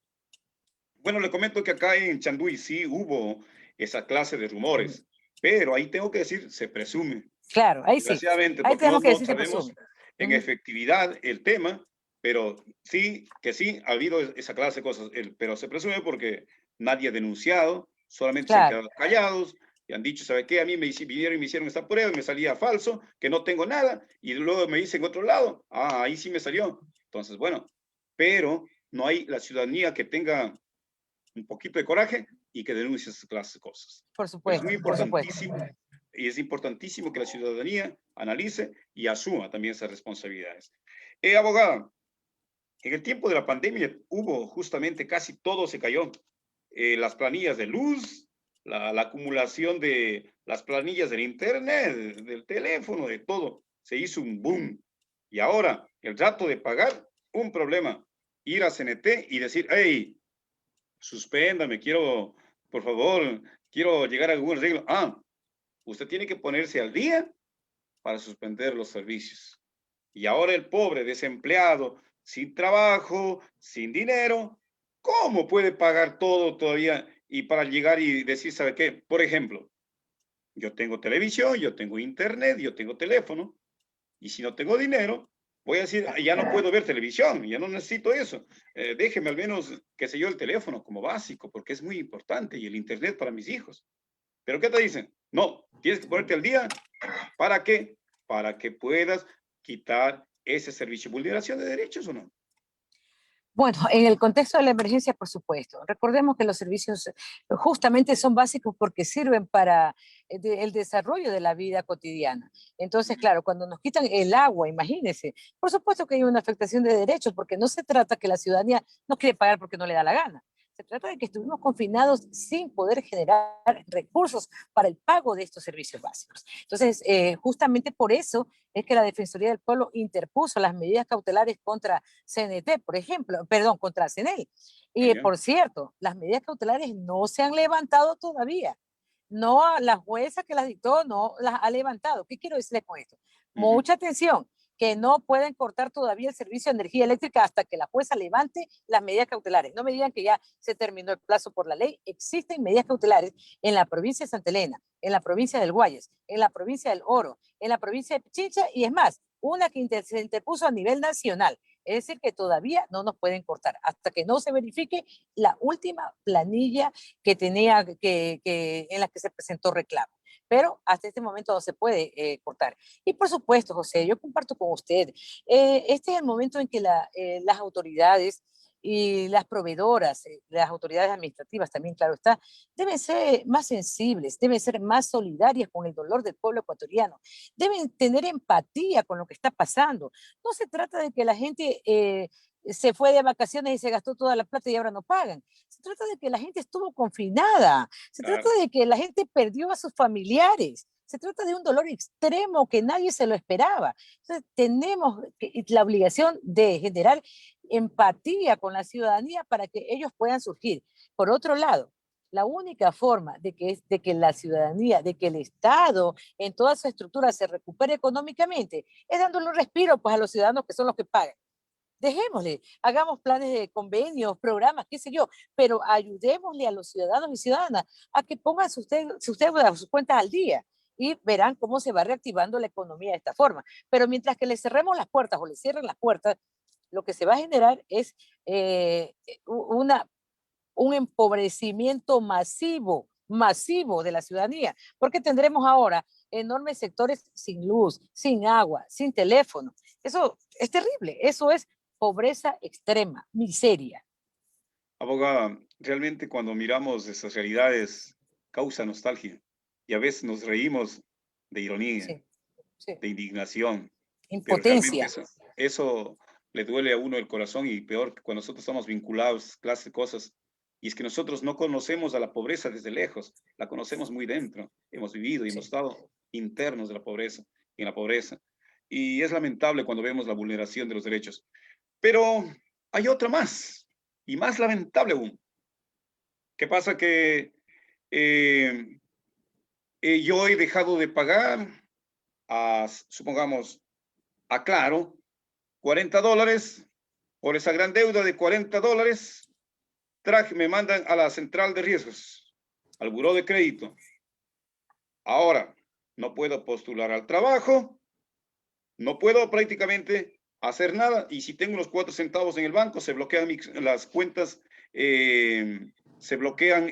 Bueno, le comento que acá en Chanduy sí hubo esa clase de Ujú. rumores, pero ahí tengo que decir, se presume. Claro, ahí sí. Desgraciadamente, Ahí porque tenemos que no decir que sabemos presume. en Ujú. efectividad el tema, pero sí, que sí ha habido esa clase de cosas, pero se presume porque nadie ha denunciado, solamente se han Claro. quedado callados y han dicho, ¿sabe qué? A mí vinieron y me hicieron esta prueba, me salía falso, que no tengo nada, y luego me dicen otro lado, ahí sí me salió. Entonces, bueno, pero no hay la ciudadanía que tenga un poquito de coraje y que denuncie esas clases de cosas. Por Pero es muy supuesto, por supuesto. importantísimo y es importantísimo que la ciudadanía analice y asuma también esas responsabilidades. Abogada, en el tiempo de la pandemia hubo justamente casi todo se cayó. Las planillas de luz, la acumulación de las planillas del internet, del teléfono, de todo. Se hizo un boom. Y ahora el trato de pagar, un problema. Ir a CNT y decir, hey, suspéndame, quiero, por favor, quiero llegar a algún arreglo. Usted tiene que ponerse al día para suspender los servicios. Y ahora el pobre desempleado, sin trabajo, sin dinero, ¿cómo puede pagar todo todavía? Y para llegar y decir, ¿sabe qué? Por ejemplo, yo tengo televisión, yo tengo internet, yo tengo teléfono, y si no tengo dinero, voy a decir, ya no puedo ver televisión, ya no necesito eso. Déjeme al menos, qué sé yo, el teléfono como básico, porque es muy importante, y el internet para mis hijos. Pero ¿qué te dicen? No, tienes que ponerte al día. ¿Para qué? Para que puedas quitar ese servicio. ¿Vulneración de derechos o no? Bueno, en el contexto de la emergencia, por supuesto. Recordemos que los servicios justamente son básicos porque sirven para el desarrollo de la vida cotidiana. Entonces, claro, cuando nos quitan el agua, imagínense, por supuesto que hay una afectación de derechos porque no se trata que la ciudadanía no quiere pagar porque no le da la gana. Se trata de que estuvimos confinados sin poder generar recursos para el pago de estos servicios básicos. Entonces, justamente por eso es que la Defensoría del Pueblo interpuso las medidas cautelares contra CNT, por ejemplo, perdón, contra CNEL. Ya, Y ya. por cierto, las medidas cautelares no se han levantado todavía. No, la jueza que las dictó no las ha levantado. ¿Qué quiero decirle con esto? Ujú. Mucha atención. que no pueden cortar todavía el servicio de energía eléctrica hasta que la jueza levante las medidas cautelares. No me digan que ya se terminó el plazo por la ley. Existen medidas cautelares en la provincia de Santa Elena, en la provincia del Guayas, en la provincia del Oro, en la provincia de Pichincha y es más, una que se interpuso a nivel nacional. Es decir, que todavía no nos pueden cortar hasta que no se verifique la última planilla que tenía en la que se presentó reclamo. Pero hasta este momento no se puede cortar. Y por supuesto, José, yo comparto con usted, este es el momento en que las autoridades y las proveedoras, las autoridades administrativas también, claro está, deben ser más sensibles, deben ser más solidarias con el dolor del pueblo ecuatoriano, deben tener empatía con lo que está pasando. No se trata de que la gente se fue de vacaciones y se gastó toda la plata y ahora no pagan. Se trata de que la gente estuvo confinada, se trata Claro. de que la gente perdió a sus familiares, se trata de un dolor extremo que nadie se lo esperaba. Entonces, tenemos la obligación de generar empatía con la ciudadanía para que ellos puedan surgir. Por otro lado, la única forma de que la ciudadanía, de que el Estado en toda su estructura se recupere económicamente, es dándole un respiro pues, a los ciudadanos que son los que pagan. Dejémosle, hagamos planes de convenios, programas, qué sé yo, pero ayudémosle a los ciudadanos y ciudadanas a que pongan sus deudas, sus cuentas al día y verán cómo se va reactivando la economía de esta forma. Pero mientras que le cerremos las puertas o le cierren las puertas, lo que se va a generar es una, un empobrecimiento masivo de la ciudadanía, porque tendremos ahora enormes sectores sin luz, sin agua, sin teléfono. Eso es terrible, eso es pobreza extrema, miseria. Abogada, realmente cuando miramos esas realidades causa nostalgia y a veces nos reímos de ironía, Sí, sí. de indignación, pero realmente Impotencia. eso le duele a uno el corazón y peor que cuando nosotros estamos vinculados, clase de cosas. Y es que nosotros no conocemos a la pobreza desde lejos, la conocemos muy dentro. Hemos vivido y hemos Sí. estado internos de la pobreza, en la pobreza. Y es lamentable cuando vemos la vulneración de los derechos. Pero hay otra más, y más lamentable aún. ¿Qué pasa? Que eh, yo he dejado de pagar a, supongamos, a Claro, $40 por esa gran deuda de $40. Me mandan a la central de riesgos, al buró de crédito. Ahora, no puedo postular al trabajo, no puedo prácticamente hacer nada. Y si tengo unos 4 centavos en el banco, se bloquean las cuentas, se bloquean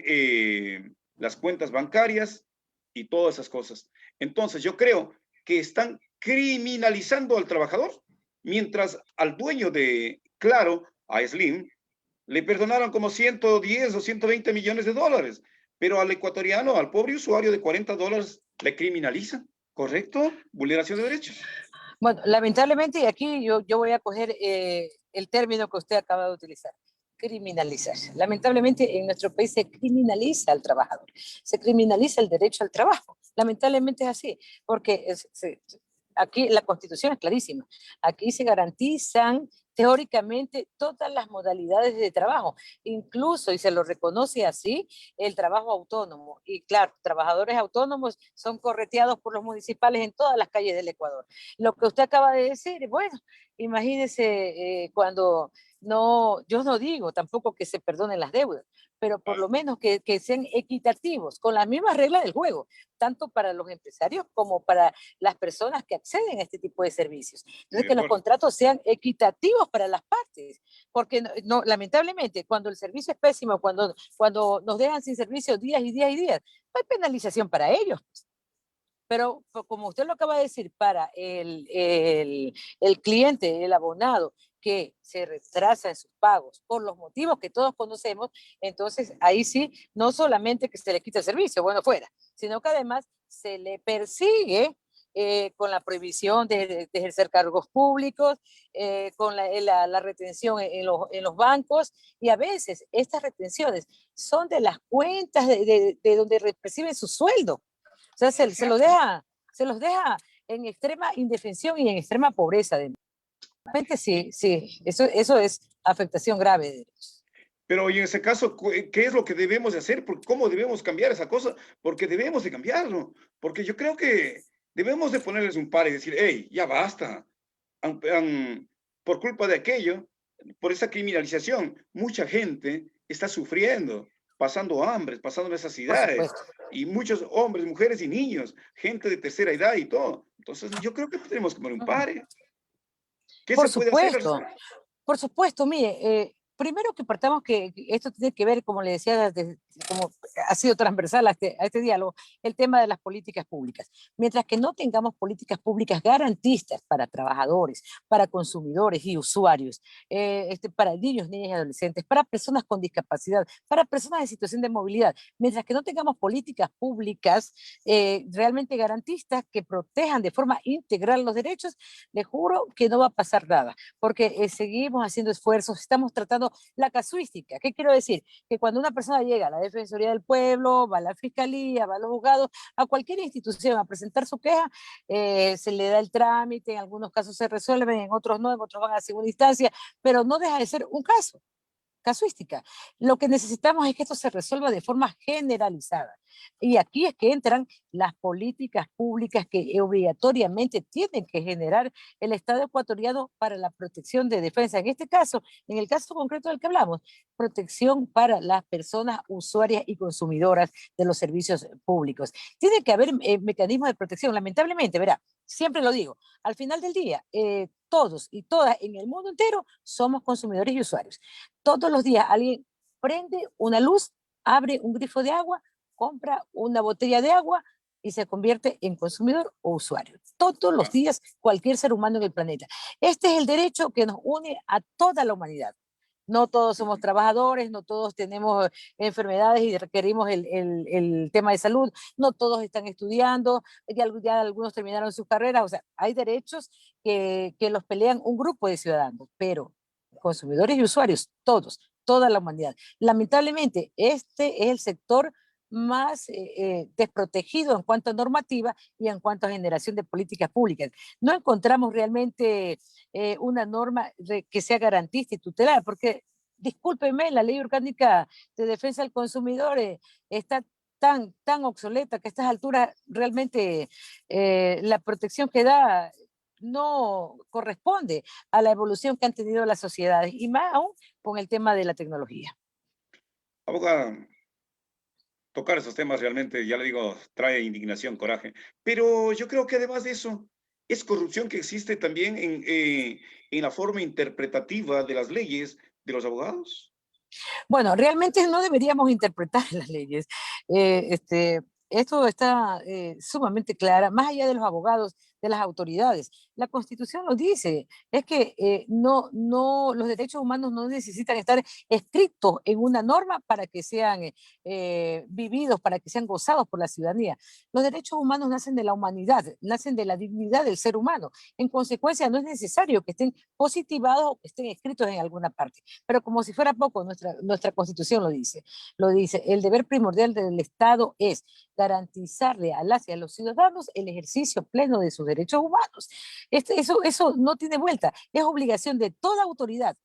las cuentas bancarias y todas esas cosas. Entonces, yo creo que están criminalizando al trabajador, mientras al dueño de Claro, a Slim, le perdonaron como 110 o 120 millones de dólares, pero al ecuatoriano, al pobre usuario de $40, le criminalizan. ¿Correcto? Vulneración de derechos. Bueno, lamentablemente, y aquí yo voy a coger el término que usted acaba de utilizar, criminalizar. Lamentablemente en nuestro país se criminaliza al trabajador, se criminaliza el derecho al trabajo. Lamentablemente es así, porque aquí la Constitución es clarísima. Aquí se garantizan teóricamente todas las modalidades de trabajo, incluso, y se lo reconoce así, el trabajo autónomo. Y claro, trabajadores autónomos son correteados por los municipales en todas las calles del Ecuador. Lo que usted acaba de decir, bueno, imagínese cuando no, yo no digo tampoco que se perdonen las deudas, pero por lo menos que sean equitativos, con las mismas reglas del juego, tanto para los empresarios como para las personas que acceden a este tipo de servicios. Muy Entonces, de que los acuerdo. contratos sean equitativos para las partes, porque lamentablemente, cuando el servicio es pésimo, cuando nos dejan sin servicio días y días y días, no hay penalización para ellos. Pero como usted lo acaba de decir, para el cliente, el abonado, que se retrasa en sus pagos por los motivos que todos conocemos, entonces ahí sí, no solamente que se le quita el servicio, bueno, fuera, sino que además se le persigue con la prohibición de ejercer cargos públicos, con la retención en los bancos, y a veces estas retenciones son de las cuentas de donde reciben su sueldo. O sea, Exacto. se los deja en extrema indefensión y en extrema pobreza. Realmente sí, sí, eso es afectación grave de derechos. Pero y en ese caso, ¿qué es lo que debemos de hacer? ¿Cómo debemos cambiar esa cosa? Porque debemos de cambiarlo. Porque yo creo que debemos de ponerles un par y decir, hey, ya basta. por culpa de aquello, por esa criminalización, mucha gente está sufriendo, pasando hambre, pasando por necesidades, supuesto. y muchos hombres, mujeres y niños, gente de tercera edad y todo. Entonces, yo creo que tenemos que poner un Ujú. pare. ¿Qué Por se puede hacer al supuesto. respecto? Por supuesto, mire, primero que partamos que esto tiene que ver, como le decía, como ha sido transversal a este diálogo, el tema de las políticas públicas. Mientras que no tengamos políticas públicas garantistas para trabajadores, para consumidores y usuarios, para niños, niñas y adolescentes, para personas con discapacidad, para personas en situación de movilidad, mientras que no tengamos políticas públicas realmente garantistas que protejan de forma integral los derechos, le juro que no va a pasar nada porque seguimos haciendo esfuerzos, estamos tratando la casuística. ¿Qué quiero decir? Que cuando una persona llega a la Defensoría del Pueblo, va a la Fiscalía, va a los juzgados, a cualquier institución a presentar su queja, se le da el trámite, en algunos casos se resuelven, en otros no, en otros van a segunda instancia, pero no deja de ser un caso casuística. Lo que necesitamos es que esto se resuelva de forma generalizada. Y aquí es que entran las políticas públicas que obligatoriamente tienen que generar el Estado ecuatoriano para la protección de defensa. En este caso, en el caso concreto del que hablamos, protección para las personas usuarias y consumidoras de los servicios públicos. Tiene que haber mecanismos de protección. Lamentablemente, verá, siempre lo digo, al final del día, todos y todas en el mundo entero somos consumidores y usuarios. Todos los días alguien prende una luz, abre un grifo de agua, compra una botella de agua y se convierte en consumidor o usuario. Todos los Ah, días cualquier ser humano en el planeta. Este es el derecho que nos une a toda la humanidad. No todos somos ujú. trabajadores, no todos tenemos enfermedades y requerimos el tema de salud, no todos están estudiando, ya algunos terminaron sus carreras, o sea, hay derechos que los pelean un grupo de ciudadanos, pero consumidores y usuarios, todos, toda la humanidad. Lamentablemente, este es el sector más desprotegido en cuanto a normativa y en cuanto a generación de políticas públicas. No encontramos realmente una norma que sea garantista y tutelar, porque, discúlpeme, la ley orgánica de defensa del consumidor está tan obsoleta que a estas alturas realmente la protección que da no corresponde a la evolución que han tenido las sociedades y más aún con el tema de la tecnología. Abogada, tocar esos temas realmente, ya le digo, trae indignación, coraje. Pero yo creo que además de eso, es corrupción que existe también en la forma interpretativa de las leyes de los abogados. Bueno, realmente no deberíamos interpretar las leyes. Esto está sumamente clara, más allá de los abogados, de las autoridades. La Constitución lo dice, es que los derechos humanos no necesitan estar escritos en una norma para que sean vividos, para que sean gozados por la ciudadanía. Los derechos humanos nacen de la humanidad, nacen de la dignidad del ser humano. En consecuencia, no es necesario que estén positivados o que estén escritos en alguna parte. Pero como si fuera poco, nuestra Constitución lo dice. Lo dice, el deber primordial del Estado es garantizarle a las y a los ciudadanos el ejercicio pleno de sus derechos humanos. Eso no tiene vuelta. Es obligación de toda autoridad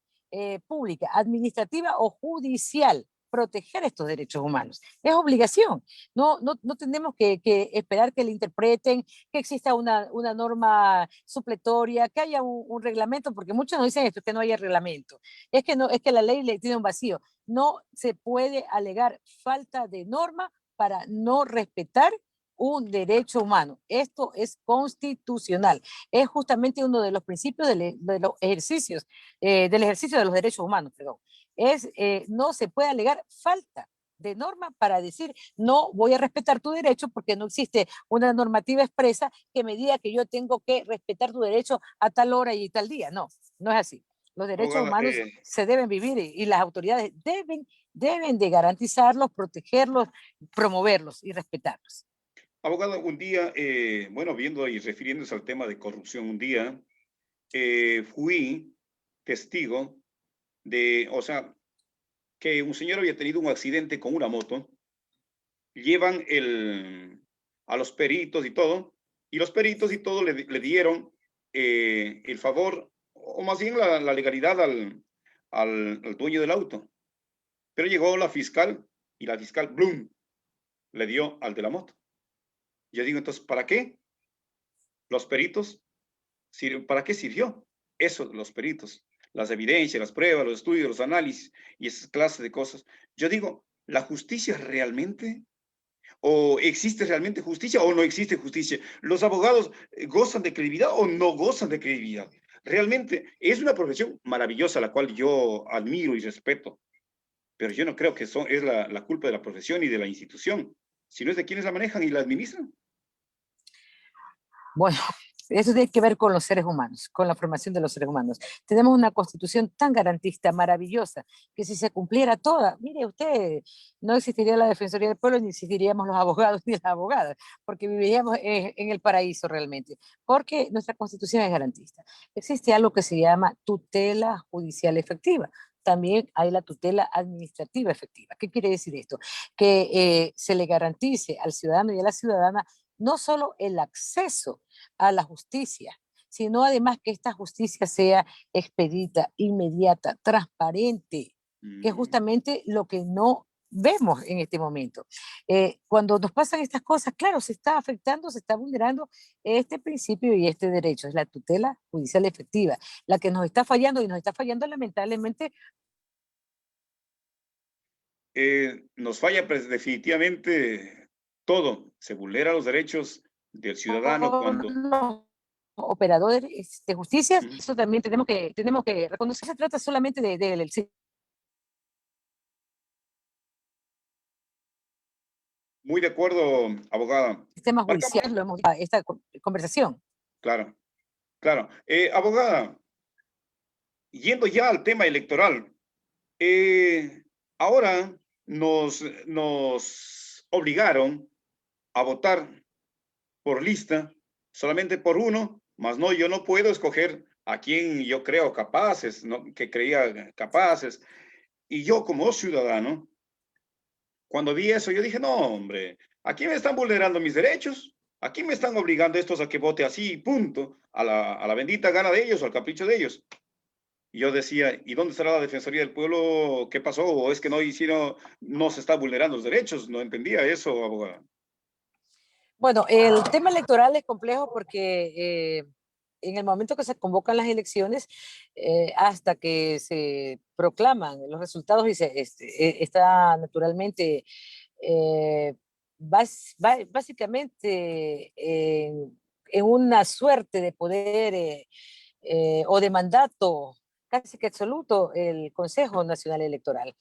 pública, administrativa o judicial proteger estos derechos humanos. Es obligación. No tenemos que esperar que le interpreten, que exista una norma supletoria, que haya un reglamento, porque muchos nos dicen esto, que no haya reglamento. Es que la ley le tiene un vacío. No se puede alegar falta de norma para no respetar un derecho humano. Esto es constitucional. Es justamente uno de los principios de los ejercicios, del ejercicio de los derechos humanos, perdón. No se puede alegar falta de norma para decir no voy a respetar tu derecho porque no existe una normativa expresa que me diga que yo tengo que respetar tu derecho a tal hora y tal día. No, no es así. Los derechos Abogada, humanos se deben vivir y las autoridades deben de garantizarlos, protegerlos, promoverlos y respetarlos. abogada, un día, bueno, viendo y refiriéndose al tema de corrupción, un día fui testigo de, o sea, que un señor había tenido un accidente con una moto, llevan a los peritos y los peritos y todo le dieron el favor, o más bien la legalidad al dueño del auto. Pero llegó la fiscal y la fiscal, ¡blum!, le dio al de la moto. Yo digo, entonces, ¿para qué? Los peritos, ¿para qué sirvió? eso, los peritos, las evidencias, las pruebas, los estudios, los análisis y esas clases de cosas. Yo digo, ¿la justicia realmente? ¿O existe realmente justicia o no existe justicia? ¿Los abogados gozan de credibilidad o no gozan de credibilidad? Realmente es una profesión maravillosa, la cual yo admiro y respeto, pero yo no creo que es la culpa de la profesión y de la institución, sino es de quienes la manejan y la administran. Bueno, eso tiene que ver con los seres humanos, con la formación de los seres humanos. Tenemos una constitución tan garantista, maravillosa, que si se cumpliera toda, mire usted, no existiría la Defensoría del Pueblo, ni existiríamos los abogados ni las abogadas, porque viviríamos en el paraíso realmente, porque nuestra constitución es garantista. Existe algo que se llama tutela judicial efectiva. También hay la tutela administrativa efectiva. ¿Qué quiere decir esto? Que se le garantice al ciudadano y a la ciudadana no solo el acceso a la justicia, sino además que esta justicia sea expedita, inmediata, transparente, que es Mm. justamente lo que no vemos en este momento. Cuando nos pasan estas cosas, claro, se está afectando, se está vulnerando este principio y este derecho, es la tutela judicial efectiva, la que nos está fallando y nos está fallando lamentablemente. Nos falla pues, definitivamente todo. Se vulneran los derechos del ciudadano cuando... Los operadores de justicia, Mm. eso también tenemos que reconocer, se trata solamente del Muy de acuerdo, abogada. sistema Marcamos, judicial, lo hemos esta conversación. claro, claro. Abogada, yendo ya al tema electoral, ahora nos obligaron a votar por lista, solamente por uno, más no, yo no puedo escoger a quien yo creo capaces, ¿no? Que creía capaces. Y yo como ciudadano, cuando vi eso, yo dije, no, hombre, aquí me están vulnerando mis derechos, aquí me están obligando estos a que vote así, punto, a la bendita gana de ellos o al capricho de ellos. Y yo decía, ¿y dónde estará la Defensoría del Pueblo? ¿Qué pasó? ¿O es que no hicieron, no se está vulnerando los derechos? No entendía eso, abogado. Bueno, el tema electoral es complejo porque en el momento que se convocan las elecciones, hasta que se proclaman los resultados, está naturalmente eh, básicamente en una suerte de poder o de mandato casi que absoluto el Consejo Nacional Electoral,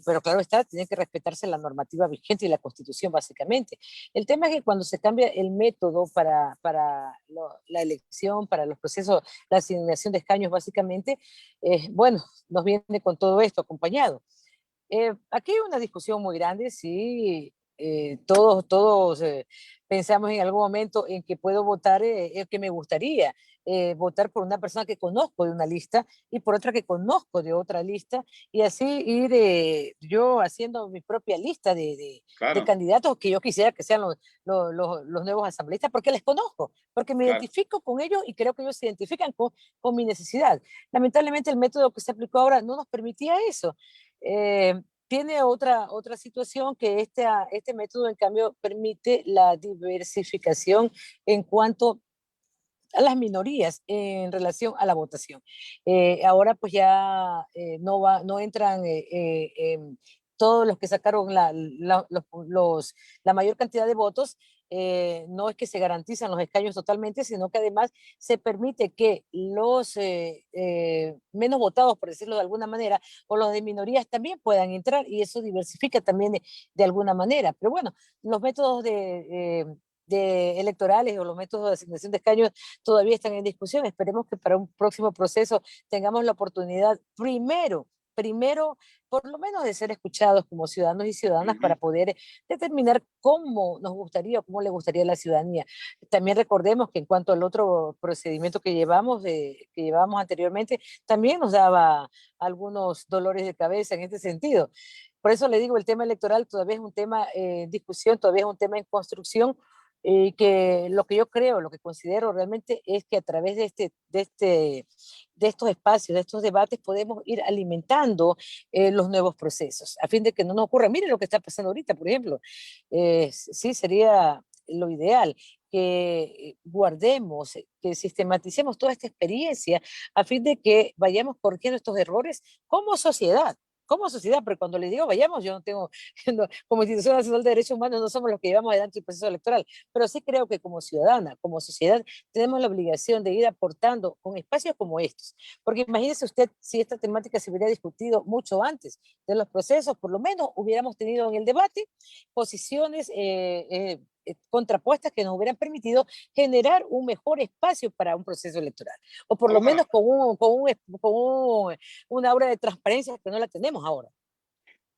pero claro está, tiene que respetarse la normativa vigente y la Constitución básicamente. El tema es que cuando se cambia el método la elección, para los procesos, la asignación de escaños básicamente, bueno, nos viene con todo esto acompañado. Aquí hay una discusión muy grande, sí, todos pensamos en algún momento en que puedo votar, el que me gustaría votar por una persona que conozco de una lista y por otra que conozco de otra lista y así ir yo haciendo mi propia lista de Claro, candidatos que yo quisiera que sean los nuevos asambleístas porque les conozco, porque me claro. identifico con ellos y creo que ellos se identifican con mi necesidad. Lamentablemente el método que se aplicó ahora no nos permitía eso. Tiene otra situación que este método, en cambio, permite la diversificación en cuanto a las minorías en relación a la votación. Ahora pues ya no entran todos los que sacaron la mayor cantidad de votos, no es que se garantizan los escaños totalmente, sino que además se permite que los menos votados, por decirlo de alguna manera, o los de minorías también puedan entrar y eso diversifica también de alguna manera. Pero bueno, los métodos de electorales o los métodos de asignación de escaños todavía están en discusión. Esperemos que para un próximo proceso tengamos la oportunidad primero, por lo menos de ser escuchados como ciudadanos y ciudadanas para Ujú. poder determinar cómo nos gustaría o cómo le gustaría a la ciudadanía. También recordemos que en cuanto al otro procedimiento que llevábamos anteriormente, también nos daba algunos dolores de cabeza en este sentido. Por eso le digo, el tema electoral todavía es un tema en discusión, todavía es un tema en construcción, que lo que yo creo, lo que considero realmente es que a través de estos espacios, de estos debates, podemos ir alimentando los nuevos procesos, a fin de que no nos ocurra. Miren lo que está pasando ahorita, por ejemplo. Sí, sería lo ideal que guardemos, que sistematicemos toda esta experiencia a fin de que vayamos corrigiendo estos errores como sociedad, pero cuando les digo vayamos, yo no tengo, como Institución Nacional de Derechos Humanos no somos los que llevamos adelante el proceso electoral, pero sí creo que como ciudadana, como sociedad, tenemos la obligación de ir aportando con espacios como estos, porque imagínese usted si esta temática se hubiera discutido mucho antes de los procesos, por lo menos hubiéramos tenido en el debate posiciones contrapuestas que nos hubieran permitido generar un mejor espacio para un proceso electoral, o por lo Abogada, menos una aura de transparencia que no la tenemos ahora.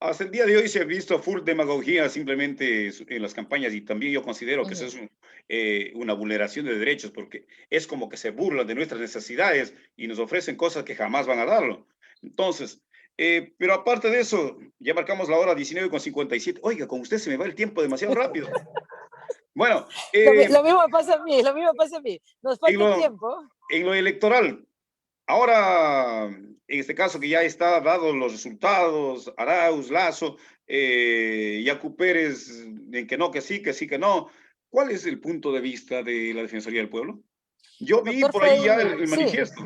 hasta el día de hoy se ha visto full demagogia simplemente en las campañas y también yo considero que eso es una vulneración de derechos porque es como que se burlan de nuestras necesidades y nos ofrecen cosas que jamás van a darlo. Entonces, pero aparte de eso, ya marcamos la hora 19:57. Oiga, con usted se me va el tiempo demasiado rápido. Bueno, Lo mismo pasa a mí, lo mismo pasa a mí. Nos en falta lo, tiempo. en lo electoral, ahora, en este caso que ya está dado los resultados, Arauz, Lazo, Yacu Pérez, en que no, que sí, que sí, que no. ¿Cuál es el punto de vista de la Defensoría del Pueblo? Yo vi Doctor por ahí ya Freddy, el sí, manifiesto.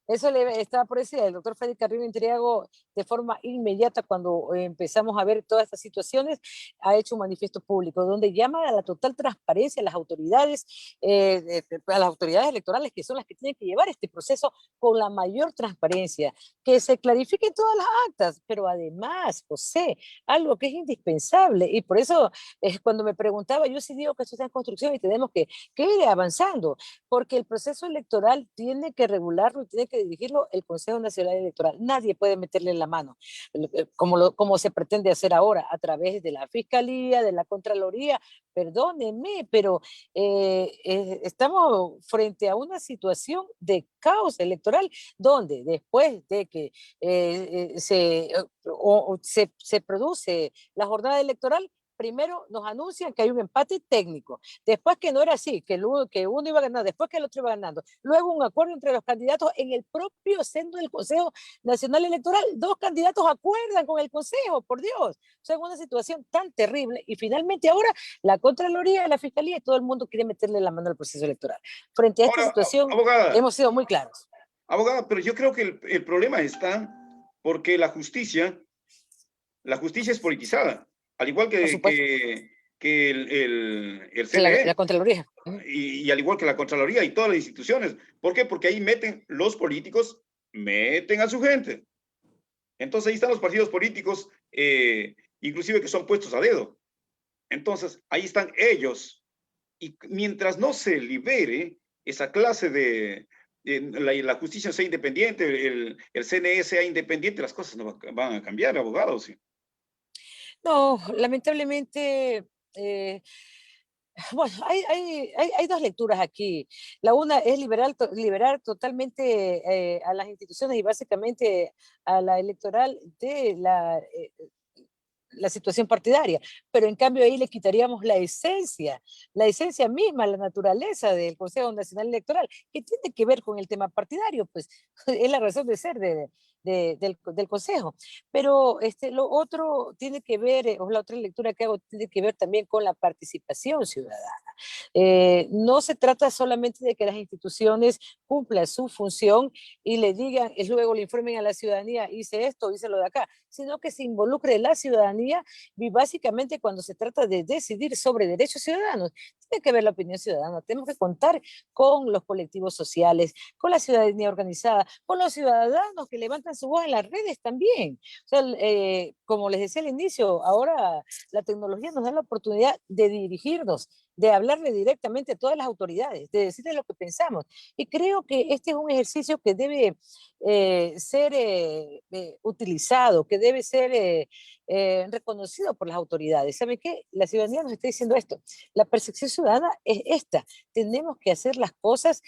eso le estaba por decir, el doctor Freddy Carrillo Intriago, de forma inmediata, cuando empezamos a ver todas estas situaciones, ha hecho un manifiesto público donde llama a la total transparencia a las autoridades electorales, que son las que tienen que llevar este proceso con la mayor transparencia, que se clarifiquen todas las actas, pero además, José, algo que es indispensable, y por eso cuando me preguntaba, yo sí digo que esto está en construcción y tenemos que ir avanzando, porque el proceso electoral tiene que regularlo y tiene que dirigirlo el Consejo Nacional Electoral. Nadie puede meterle la mano, como se pretende hacer ahora, a través de la Fiscalía, de la Contraloría. Perdónenme, pero estamos frente a una situación de caos electoral donde después de que se produce la jornada electoral, primero nos anuncian que hay un empate técnico, después que no era así, que uno iba ganando, después que el otro iba ganando, luego un acuerdo entre los candidatos en el propio seno del Consejo Nacional Electoral, dos candidatos acuerdan con el Consejo, por Dios, o sea, es una situación tan terrible y finalmente ahora la Contraloría y la Fiscalía y todo el mundo quiere meterle la mano al proceso electoral. Frente a esta Ahora, situación abogada, hemos sido muy claros. abogada, pero yo creo que el problema está porque la justicia es politizada, al igual Por supuesto, que el que la CNE. Contraloría. Y al igual que la Contraloría y todas las instituciones. ¿Por qué? Porque ahí meten los políticos, meten a su gente. Entonces ahí están los partidos políticos, inclusive que son puestos a dedo. Entonces ahí están ellos. Y mientras no se libere esa clase la justicia sea independiente, el CNE sea independiente, las cosas no van a cambiar, abogados. ¿Sí? No, lamentablemente, bueno, hay dos lecturas aquí. La una es liberar totalmente a las instituciones y básicamente a la electoral de la situación partidaria, pero en cambio ahí le quitaríamos la esencia misma, la naturaleza del Consejo Nacional Electoral, que tiene que ver con el tema partidario, pues es la razón de ser del Consejo. Pero lo otro tiene que ver, o la otra lectura que hago, tiene que ver también con la participación ciudadana. No se trata solamente de que las instituciones cumplan su función y le digan, y luego le informen a la ciudadanía, hice esto, hice lo de acá, sino que se involucre la ciudadanía y básicamente cuando se trata de decidir sobre derechos ciudadanos, tiene que ver la opinión ciudadana, tenemos que contar con los colectivos sociales, con la ciudadanía organizada, con los ciudadanos que levantan su voz en las redes también. O sea, como les decía al inicio, ahora la tecnología nos da la oportunidad de dirigirnos, de hablarle directamente a todas las autoridades, de decirles lo que pensamos. Y creo que este es un ejercicio que debe ser utilizado, que debe ser reconocido por las autoridades. ¿Saben qué? La ciudadanía nos está diciendo esto. La percepción ciudadana es esta. Tenemos que hacer las cosas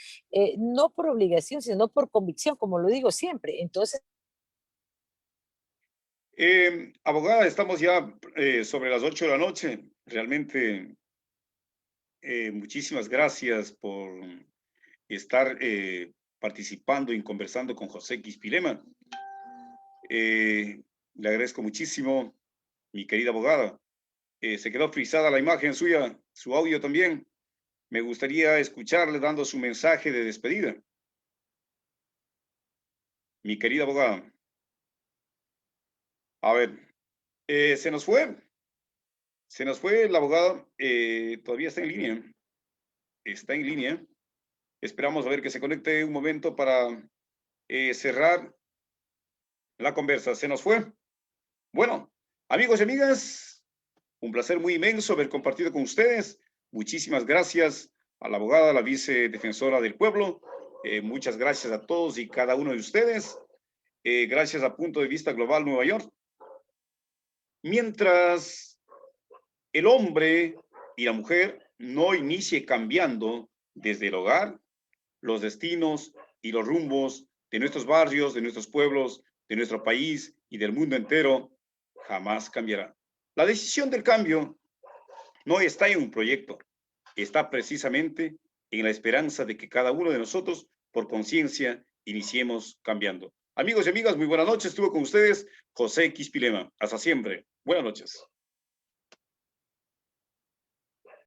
no por obligación, sino por convicción, como lo digo siempre. Entonces, Abogada, estamos ya sobre las 8 de la noche. Realmente, muchísimas gracias por estar participando y conversando con José Quispilema. Le agradezco muchísimo, mi querida abogada. Se quedó frisada la imagen suya, su audio también. Me gustaría escucharle dando su mensaje de despedida. Mi querida abogada. A ver, se nos fue. Se nos fue la abogada. Todavía está en línea. Está en línea. Esperamos a ver que se conecte un momento para cerrar la conversa. Se nos fue. Bueno, amigos y amigas, un placer muy inmenso haber compartido con ustedes. Muchísimas gracias a la abogada, la vicedefensora del pueblo. Muchas gracias a todos y cada uno de ustedes. Gracias a Punto de Vista Global Nueva York. Mientras el hombre y la mujer no inicie cambiando desde el hogar, los destinos y los rumbos de nuestros barrios, de nuestros pueblos, de nuestro país y del mundo entero, jamás cambiará. La decisión del cambio no está en un proyecto, está precisamente en la esperanza de que cada uno de nosotros, por conciencia, iniciemos cambiando. Amigos y amigas, muy buenas noches. Estuvo con ustedes José Quispilema. Hasta siempre. Buenas noches.